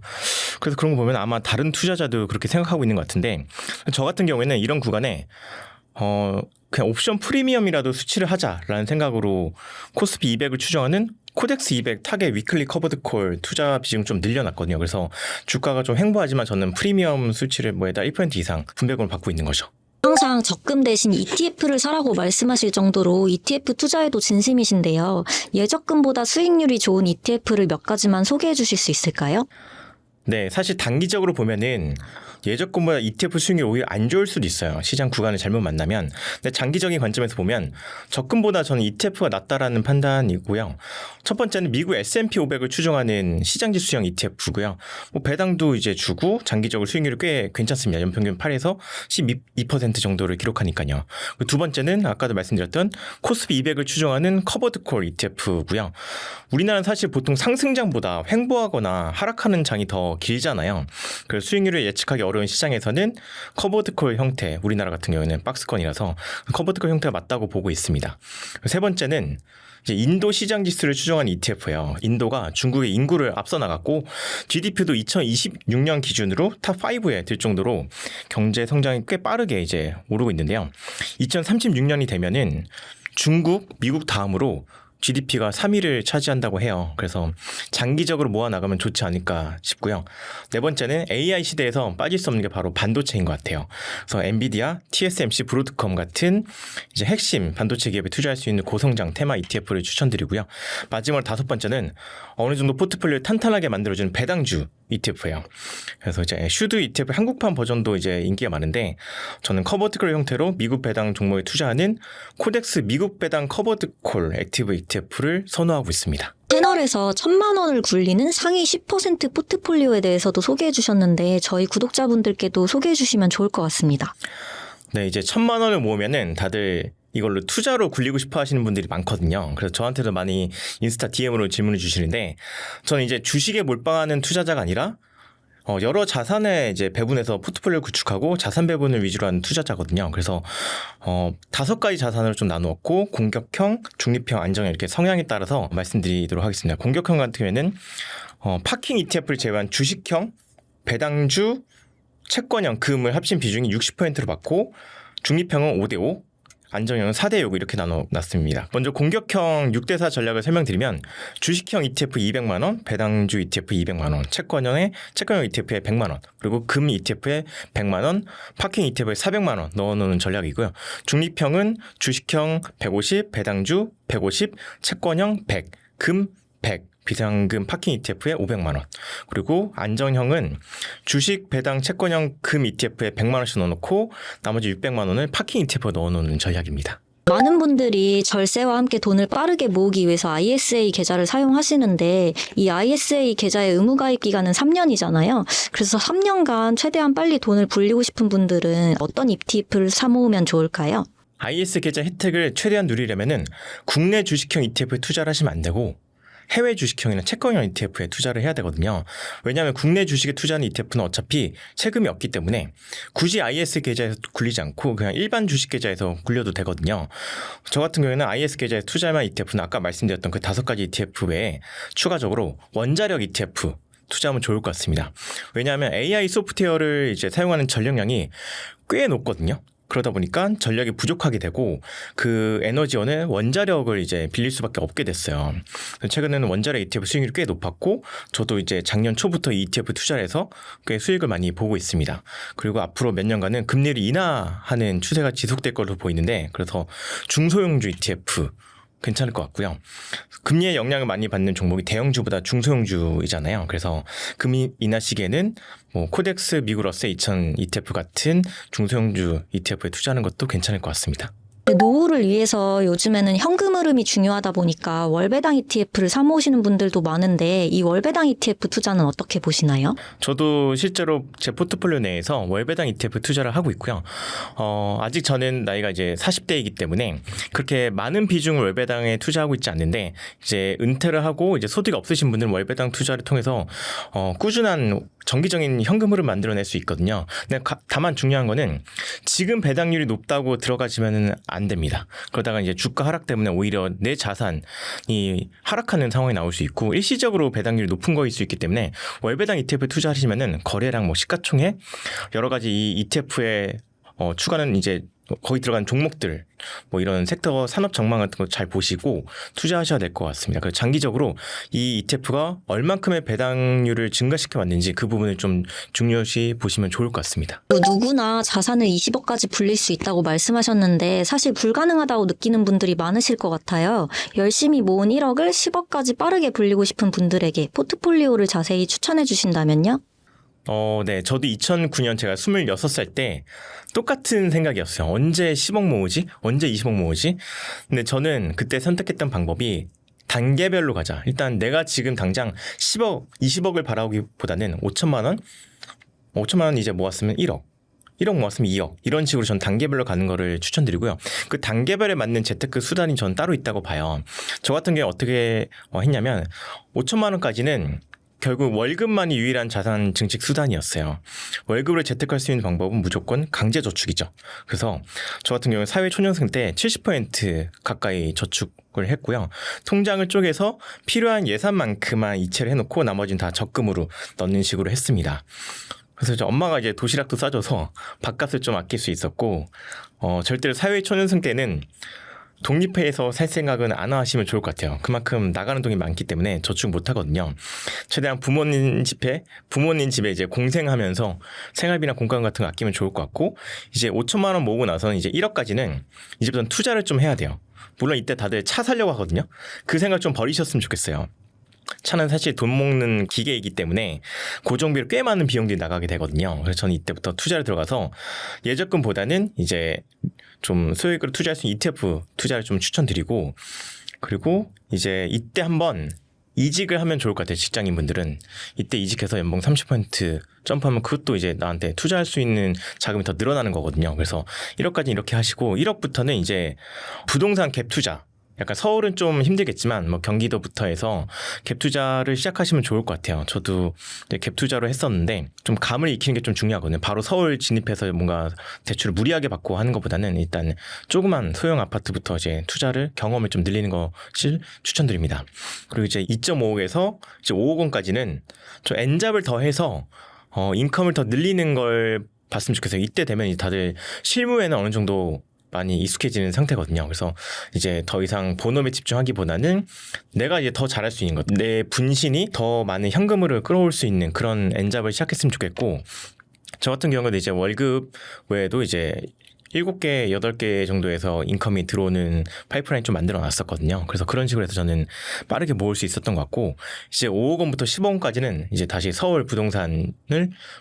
그래서 그런 거 보면 아마 다른 투자자도 그렇게 생각하고 있는 것 같은데 저 같은 경우에는 이런 구간에 그냥 옵션 프리미엄이라도 수치를 하자라는 생각으로 코스피 200을 추정하는 코덱스 200 타겟 위클리 커버드 콜 투자 비중 좀 늘려놨거든요. 그래서 주가가 좀 횡보하지만 저는 프리미엄 수치를 뭐에다 1% 이상 분배금을 받고 있는 거죠.
항상 적금 대신 ETF를 사라고 말씀하실 정도로 ETF 투자에도 진심이신데요. 예적금보다 수익률이 좋은 ETF를 몇 가지만 소개해 주실 수 있을까요?
네, 사실 단기적으로 보면은 예적금보다 ETF 수익률이 오히려 안 좋을 수도 있어요. 시장 구간을 잘못 만나면. 근데 장기적인 관점에서 보면 적금보다 저는 ETF가 낫다라는 판단이고요. 첫 번째는 미국 S&P 500을 추종하는 시장지수형 ETF고요. 뭐 배당도 이제 주고 장기적으로 수익률이 꽤 괜찮습니다. 연평균 8에서 12% 정도를 기록하니까요. 두 번째는 아까도 말씀드렸던 코스피 200을 추종하는 커버드 콜 ETF고요. 우리나라는 사실 보통 상승장보다 횡보하거나 하락하는 장이 더 길잖아요. 그래서 수익률을 예측하기 어려운 시장에서는 커버드콜 형태, 우리나라 같은 경우에는 박스권이라서 커버드콜 형태가 맞다고 보고 있습니다. 세 번째는 이제 인도 시장 지수를 추종한 ETF예요. 인도가 중국의 인구를 앞서 나갔고 GDP도 2026년 기준으로 탑 5에 들 정도로 경제 성장이 꽤 빠르게 이제 오르고 있는데요. 2036년이 되면은 중국, 미국 다음으로 GDP가 3위를 차지한다고 해요. 그래서 장기적으로 모아나가면 좋지 않을까 싶고요. 네 번째는 AI 시대에서 빠질 수 없는 게 바로 반도체인 것 같아요. 그래서 엔비디아, TSMC, 브로드컴 같은 이제 핵심 반도체 기업에 투자할 수 있는 고성장 테마 ETF를 추천드리고요. 마지막으로 다섯 번째는 어느 정도 포트폴리오를 탄탄하게 만들어주는 배당주 ETF예요. 그래서 이제 슈드 ETF 한국판 버전도 이제 인기가 많은데 저는 커버드콜 형태로 미국 배당 종목에 투자하는 코덱스 미국 배당 커버드콜 액티브 ETF를 선호하고 있습니다.
채널에서 1,000만 원을 굴리는 상위 10% 포트폴리오에 대해서도 소개해 주셨는데 저희 구독자분들께도 소개해 주시면 좋을 것 같습니다.
네, 이제 1,000만 원을 모으면은 다들 이걸로 투자로 굴리고 싶어 하시는 분들이 많거든요. 그래서 저한테도 많이 인스타 DM으로 질문을 주시는데 저는 이제 주식에 몰빵하는 투자자가 아니라 여러 자산에 이제 배분해서 포트폴리오 구축하고 자산 배분을 위주로 하는 투자자거든요. 그래서 5가지 자산으로 좀 나누었고 공격형, 중립형, 안정형 이렇게 성향에 따라서 말씀드리도록 하겠습니다. 공격형 같은 경우에는 파킹 ETF를 제외한 주식형, 배당주, 채권형, 금을 합친 비중이 60%로 받고 중립형은 5대5, 안정형은 4대6 이렇게 나눠놨습니다. 먼저 공격형 6대4 전략을 설명드리면 주식형 ETF 200만 원, 배당주 ETF 200만 원, 채권형 ETF에 100만 원, 그리고 금 ETF에 100만 원, 파킹 ETF에 400만 원 넣어놓는 전략이고요. 중립형은 주식형 150, 배당주 150, 채권형 100, 금 100, 비상금 파킹 ETF에 500만 원. 그리고 안정형은 주식, 배당, 채권형 금 ETF에 100만 원씩 넣어놓고 나머지 600만 원을 파킹 ETF에 넣어놓는 전략입니다.
많은 분들이 절세와 함께 돈을 빠르게 모으기 위해서 ISA 계좌를 사용하시는데 이 ISA 계좌의 의무 가입 기간은 3년이잖아요. 그래서 3년간 최대한 빨리 돈을 불리고 싶은 분들은 어떤 ETF를 사 모으면 좋을까요?
IS 계좌 혜택을 최대한 누리려면은 국내 주식형 ETF에 투자를 하시면 안 되고 해외 주식형이나 채권형 ETF에 투자를 해야 되거든요. 왜냐하면 국내 주식에 투자하는 ETF는 어차피 세금이 없기 때문에 굳이 IS 계좌에서 굴리지 않고 그냥 일반 주식 계좌에서 굴려도 되거든요. 저 같은 경우에는 IS 계좌에 투자할 ETF는 아까 말씀드렸던 그 5가지 ETF 외에 추가적으로 원자력 ETF 투자하면 좋을 것 같습니다. 왜냐하면 AI 소프트웨어를 이제 사용하는 전력량이 꽤 높거든요. 그러다 보니까 전력이 부족하게 되고 그 에너지원의 원자력을 이제 빌릴 수밖에 없게 됐어요. 최근에는 원자력 ETF 수익률이 꽤 높았고 저도 이제 작년 초부터 ETF 투자를 해서 꽤 수익을 많이 보고 있습니다. 그리고 앞으로 몇 년간은 금리를 인하하는 추세가 지속될 걸로 보이는데 그래서 중소형주 ETF 괜찮을 것 같고요. 금리의 영향을 많이 받는 종목이 대형주보다 중소형주이잖아요. 그래서 금리 인하 시기에는 뭐 코덱스 미국러스 2000 ETF 같은 중소형주 ETF에 투자하는 것도 괜찮을 것 같습니다.
노후를 위해서 요즘에는 현금 흐름이 중요하다 보니까 월배당 ETF를 사 모으시는 분들도 많은데 이 월배당 ETF 투자는 어떻게 보시나요?
저도 실제로 제 포트폴리오 내에서 월배당 ETF 투자를 하고 있고요. 아직 저는 나이가 이제 40대이기 때문에 그렇게 많은 비중을 월배당에 투자하고 있지 않는데 이제 은퇴를 하고 이제 소득이 없으신 분들은 월배당 투자를 통해서 꾸준한 정기적인 현금 흐름 만들어낼 수 있거든요. 근데 다만 중요한 거는 지금 배당률이 높다고 들어가시면은 안 됩니다. 그러다가 이제 주가 하락 때문에 오히려 내 자산이 하락하는 상황이 나올 수 있고 일시적으로 배당률이 높은 거일 수 있기 때문에 월배당 ETF에 투자하시면은 거래량 뭐 시가총액 여러 가지 이 ETF에 추가는 이제 거기 들어간 종목들 뭐 이런 섹터 산업 전망 같은 거 잘 보시고 투자하셔야 될 것 같습니다. 그래서 장기적으로 이 ETF가 얼만큼의 배당률을 증가시켜 왔는지 그 부분을 좀 중요시 보시면 좋을 것 같습니다.
누구나 자산을 20억까지 불릴 수 있다고 말씀하셨는데 사실 불가능하다고 느끼는 분들이 많으실 것 같아요. 열심히 모은 1억을 10억까지 빠르게 불리고 싶은 분들에게 포트폴리오를 자세히 추천해 주신다면요?
네. 저도 2009년 제가 26살 때 똑같은 생각이었어요. 언제 10억 모으지? 언제 20억 모으지? 근데 저는 그때 선택했던 방법이 단계별로 가자. 일단 내가 지금 당장 10억, 20억을 바라기보다는 5천만 원? 5천만 원 이제 모았으면 1억. 1억 모았으면 2억. 이런 식으로 전 단계별로 가는 거를 추천드리고요. 그 단계별에 맞는 재테크 수단이 전 따로 있다고 봐요. 저 같은 경우에 어떻게 했냐면 5천만 원까지는 결국 월급만이 유일한 자산 증식 수단이었어요. 월급으로 재테크할 수 있는 방법은 무조건 강제 저축이죠. 그래서 저 같은 경우는 사회 초년생 때 70% 가까이 저축을 했고요. 통장을 쪼개서 필요한 예산만큼만 이체를 해놓고 나머지는 다 적금으로 넣는 식으로 했습니다. 그래서 이제 엄마가 이제 도시락도 싸줘서 밥값을 좀 아낄 수 있었고, 절대로 사회 초년생 때는 독립해서 살 생각은 안 하시면 좋을 것 같아요. 그만큼 나가는 돈이 많기 때문에 저축 못 하거든요. 최대한 부모님 집에 이제 공생하면서 생활비나 공과금 같은 거 아끼면 좋을 것 같고, 이제 5천만 원 모으고 나서는 이제 1억까지는 이제부터는 투자를 좀 해야 돼요. 물론 이때 다들 차 사려고 하거든요. 그 생각 좀 버리셨으면 좋겠어요. 차는 사실 돈 먹는 기계이기 때문에 고정비로 꽤 많은 비용들이 나가게 되거든요. 그래서 저는 이때부터 투자를 들어가서 예적금보다는 이제 좀 소액으로 투자할 수 있는 ETF 투자를 좀 추천드리고, 그리고 이제 이때 한번 이직을 하면 좋을 것 같아요. 직장인분들은 이때 이직해서 연봉 30% 점프하면 그것도 이제 나한테 투자할 수 있는 자금이 더 늘어나는 거거든요. 그래서 1억까지 이렇게 하시고 1억부터는 이제 부동산 갭 투자, 약간 서울은 좀 힘들겠지만 뭐 경기도부터 해서 갭 투자를 시작하시면 좋을 것 같아요. 저도 갭 투자로 했었는데 좀 감을 익히는 게 좀 중요하거든요. 바로 서울 진입해서 뭔가 대출을 무리하게 받고 하는 것보다는 일단 조그만 소형 아파트부터 이제 투자를 경험을 좀 늘리는 것을 추천드립니다. 그리고 이제 2.5억에서 이제 5억 원까지는 좀 N잡을 더 해서 인컴을 더 늘리는 걸 봤으면 좋겠어요. 이때 되면 다들 실무에는 어느 정도 많이 익숙해지는 상태거든요. 그래서 이제 더 이상 본업에 집중하기보다는 내가 이제 더 잘할 수 있는 것, 내 분신이 더 많은 현금으로 끌어올 수 있는 그런 N잡을 시작했으면 좋겠고, 저 같은 경우는 이제 월급 외에도 이제 7개, 8개 정도에서 인컴이 들어오는 파이프라인 좀 만들어 놨었거든요. 그래서 그런 식으로 해서 저는 빠르게 모을 수 있었던 것 같고, 이제 5억 원부터 10억 원까지는 이제 다시 서울 부동산을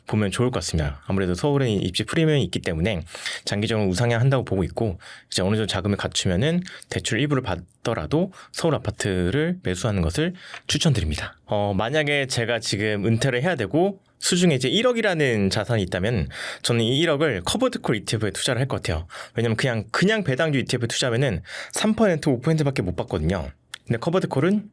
보면 좋을 것 같습니다. 아무래도 서울은 입지 프리미엄이 있기 때문에 장기적으로 우상향한다고 보고 있고, 이제 어느 정도 자금을 갖추면은 대출 일부를 받더라도 서울 아파트를 매수하는 것을 추천드립니다. 만약에 제가 지금 은퇴를 해야 되고 수중에 이제 1억이라는 자산이 있다면 저는 이 1억을 커버드콜 ETF에 투자를 할 것 같아요. 왜냐면 그냥 배당주 ETF에 투자하면은 3% 5%밖에 못 받거든요. 근데 커버드콜은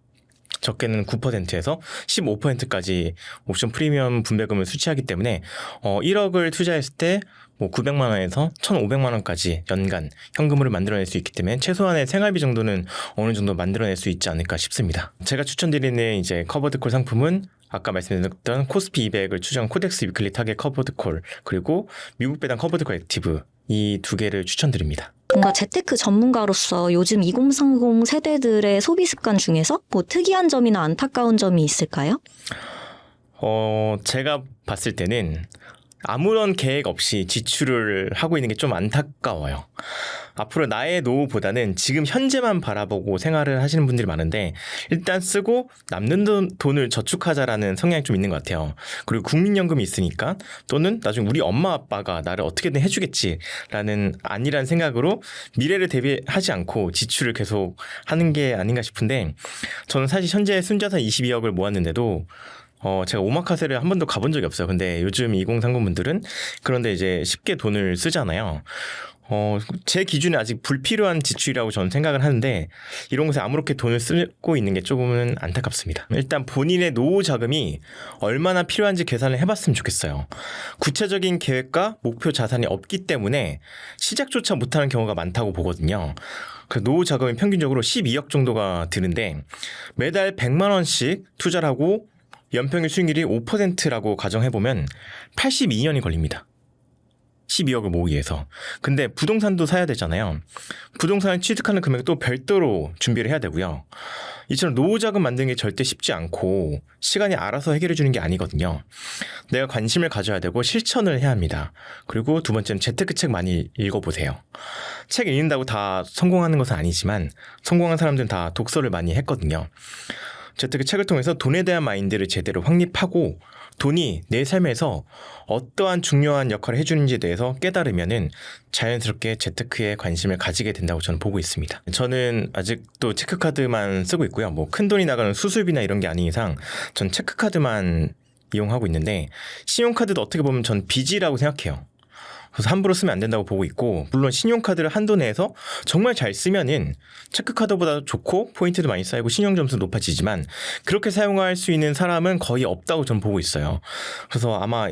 적게는 9%에서 15%까지 옵션 프리미엄 분배금을 수취하기 때문에 1억을 투자했을 때 뭐 900만 원에서 1,500만 원까지 연간 현금으로 만들어낼 수 있기 때문에 최소한의 생활비 정도는 어느 정도 만들어낼 수 있지 않을까 싶습니다. 제가 추천드리는 이제 커버드콜 상품은 아까 말씀드렸던 코스피 200을 추정한 코덱스 위클리 타겟 커버드콜, 그리고 미국 배당 커버드콜 액티브, 이 두 개를 추천드립니다.
뭔가 재테크 전문가로서 요즘 2030 세대들의 소비 습관 중에서 뭐 특이한 점이나 안타까운 점이 있을까요?
제가 봤을 때는 아무런 계획 없이 지출을 하고 있는 게 좀 안타까워요. 앞으로 나의 노후보다는 지금 현재만 바라보고 생활을 하시는 분들이 많은데, 일단 쓰고 남는 돈을 저축하자라는 성향이 좀 있는 것 같아요. 그리고 국민연금이 있으니까, 또는 나중에 우리 엄마 아빠가 나를 어떻게든 해주겠지라는 아니란 생각으로 미래를 대비하지 않고 지출을 계속 하는 게 아닌가 싶은데, 저는 사실 현재 순자산 22억을 모았는데도 제가 오마카세를 한 번도 가본 적이 없어요. 근데 요즘 2030분들은 그런데 이제 쉽게 돈을 쓰잖아요. 제 기준에 아직 불필요한 지출이라고 저는 생각을 하는데, 이런 곳에 아무렇게 돈을 쓰고 있는 게 조금은 안타깝습니다. 일단 본인의 노후 자금이 얼마나 필요한지 계산을 해봤으면 좋겠어요. 구체적인 계획과 목표 자산이 없기 때문에 시작조차 못하는 경우가 많다고 보거든요. 그 노후 자금이 평균적으로 12억 정도가 드는데, 매달 100만 원씩 투자를 하고 연평균 수익률이 5%라고 가정해보면 82년이 걸립니다. 12억을 모으기 위해서. 근데 부동산도 사야 되잖아요. 부동산을 취득하는 금액을 또 별도로 준비를 해야 되고요. 이처럼 노후자금 만드는 게 절대 쉽지 않고 시간이 알아서 해결해 주는 게 아니거든요. 내가 관심을 가져야 되고 실천을 해야 합니다. 그리고 두 번째는 재테크 책 많이 읽어보세요. 책 읽는다고 다 성공하는 것은 아니지만 성공한 사람들은 다 독서를 많이 했거든요. 재테크 책을 통해서 돈에 대한 마인드를 제대로 확립하고 돈이 내 삶에서 어떠한 중요한 역할을 해주는지에 대해서 깨달으면은 자연스럽게 재테크에 관심을 가지게 된다고 저는 보고 있습니다. 저는 아직도 체크카드만 쓰고 있고요. 뭐 큰 돈이 나가는 수수비나 이런 게 아닌 이상 전 체크카드만 이용하고 있는데 신용카드도 어떻게 보면 전 빚이라고 생각해요. 그래서 함부로 쓰면 안 된다고 보고 있고 물론 신용카드를 한도 내에서 정말 잘 쓰면은 체크카드보다 좋고 포인트도 많이 쌓이고 신용점수도 높아지지만 그렇게 사용할 수 있는 사람은 거의 없다고 저는 보고 있어요. 그래서 아마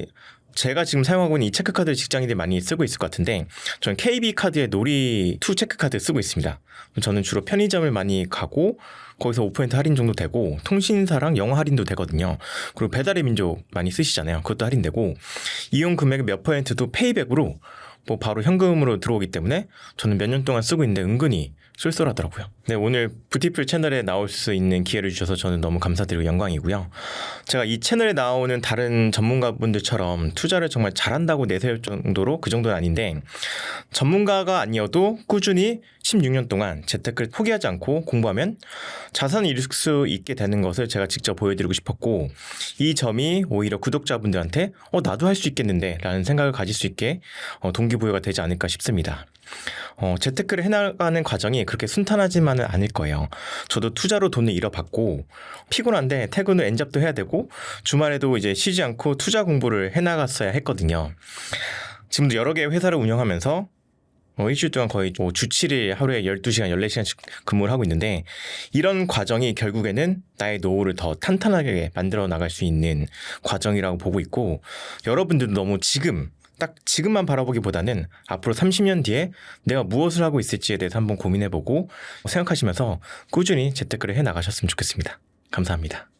제가 지금 사용하고 있는 이 체크카드를 직장인들이 많이 쓰고 있을 것 같은데 저는 KB카드의 놀이2 체크카드 쓰고 있습니다. 저는 주로 편의점을 많이 가고 거기서 5% 할인 정도 되고 통신사랑 영화 할인도 되거든요. 그리고 배달의 민족 많이 쓰시잖아요. 그것도 할인되고 이용 금액의 몇 %도 페이백으로 뭐 바로 현금으로 들어오기 때문에 저는 몇 년 동안 쓰고 있는데 은근히 쏠쏠하더라고요. 네, 오늘 뷰티풀 채널에 나올 수 있는 기회를 주셔서 저는 너무 감사드리고 영광이고요. 제가 이 채널에 나오는 다른 전문가분들처럼 투자를 정말 잘한다고 내세울 정도로 그 정도는 아닌데 전문가가 아니어도 꾸준히 16년 동안 재테크를 포기하지 않고 공부하면 자산을 이룰 수 있게 되는 것을 제가 직접 보여드리고 싶었고 이 점이 오히려 구독자분들한테 나도 할 수 있겠는데 라는 생각을 가질 수 있게 동기부여가 되지 않을까 싶습니다. 재테크를 해나가는 과정이 그렇게 순탄하지만은 않을 거예요. 저도 투자로 돈을 잃어봤고 피곤한데 퇴근 후 엔잡도 해야 되고 주말에도 이제 쉬지 않고 투자 공부를 해나갔어야 했거든요. 지금도 여러 개의 회사를 운영하면서 일주일 동안 거의 주 7일 하루에 12시간, 14시간씩 근무를 하고 있는데 이런 과정이 결국에는 나의 노후를 더 탄탄하게 만들어 나갈 수 있는 과정이라고 보고 있고 여러분들도 너무 딱 지금만 바라보기보다는 앞으로 30년 뒤에 내가 무엇을 하고 있을지에 대해서 한번 고민해보고 생각하시면서 꾸준히 재테크를 해나가셨으면 좋겠습니다. 감사합니다.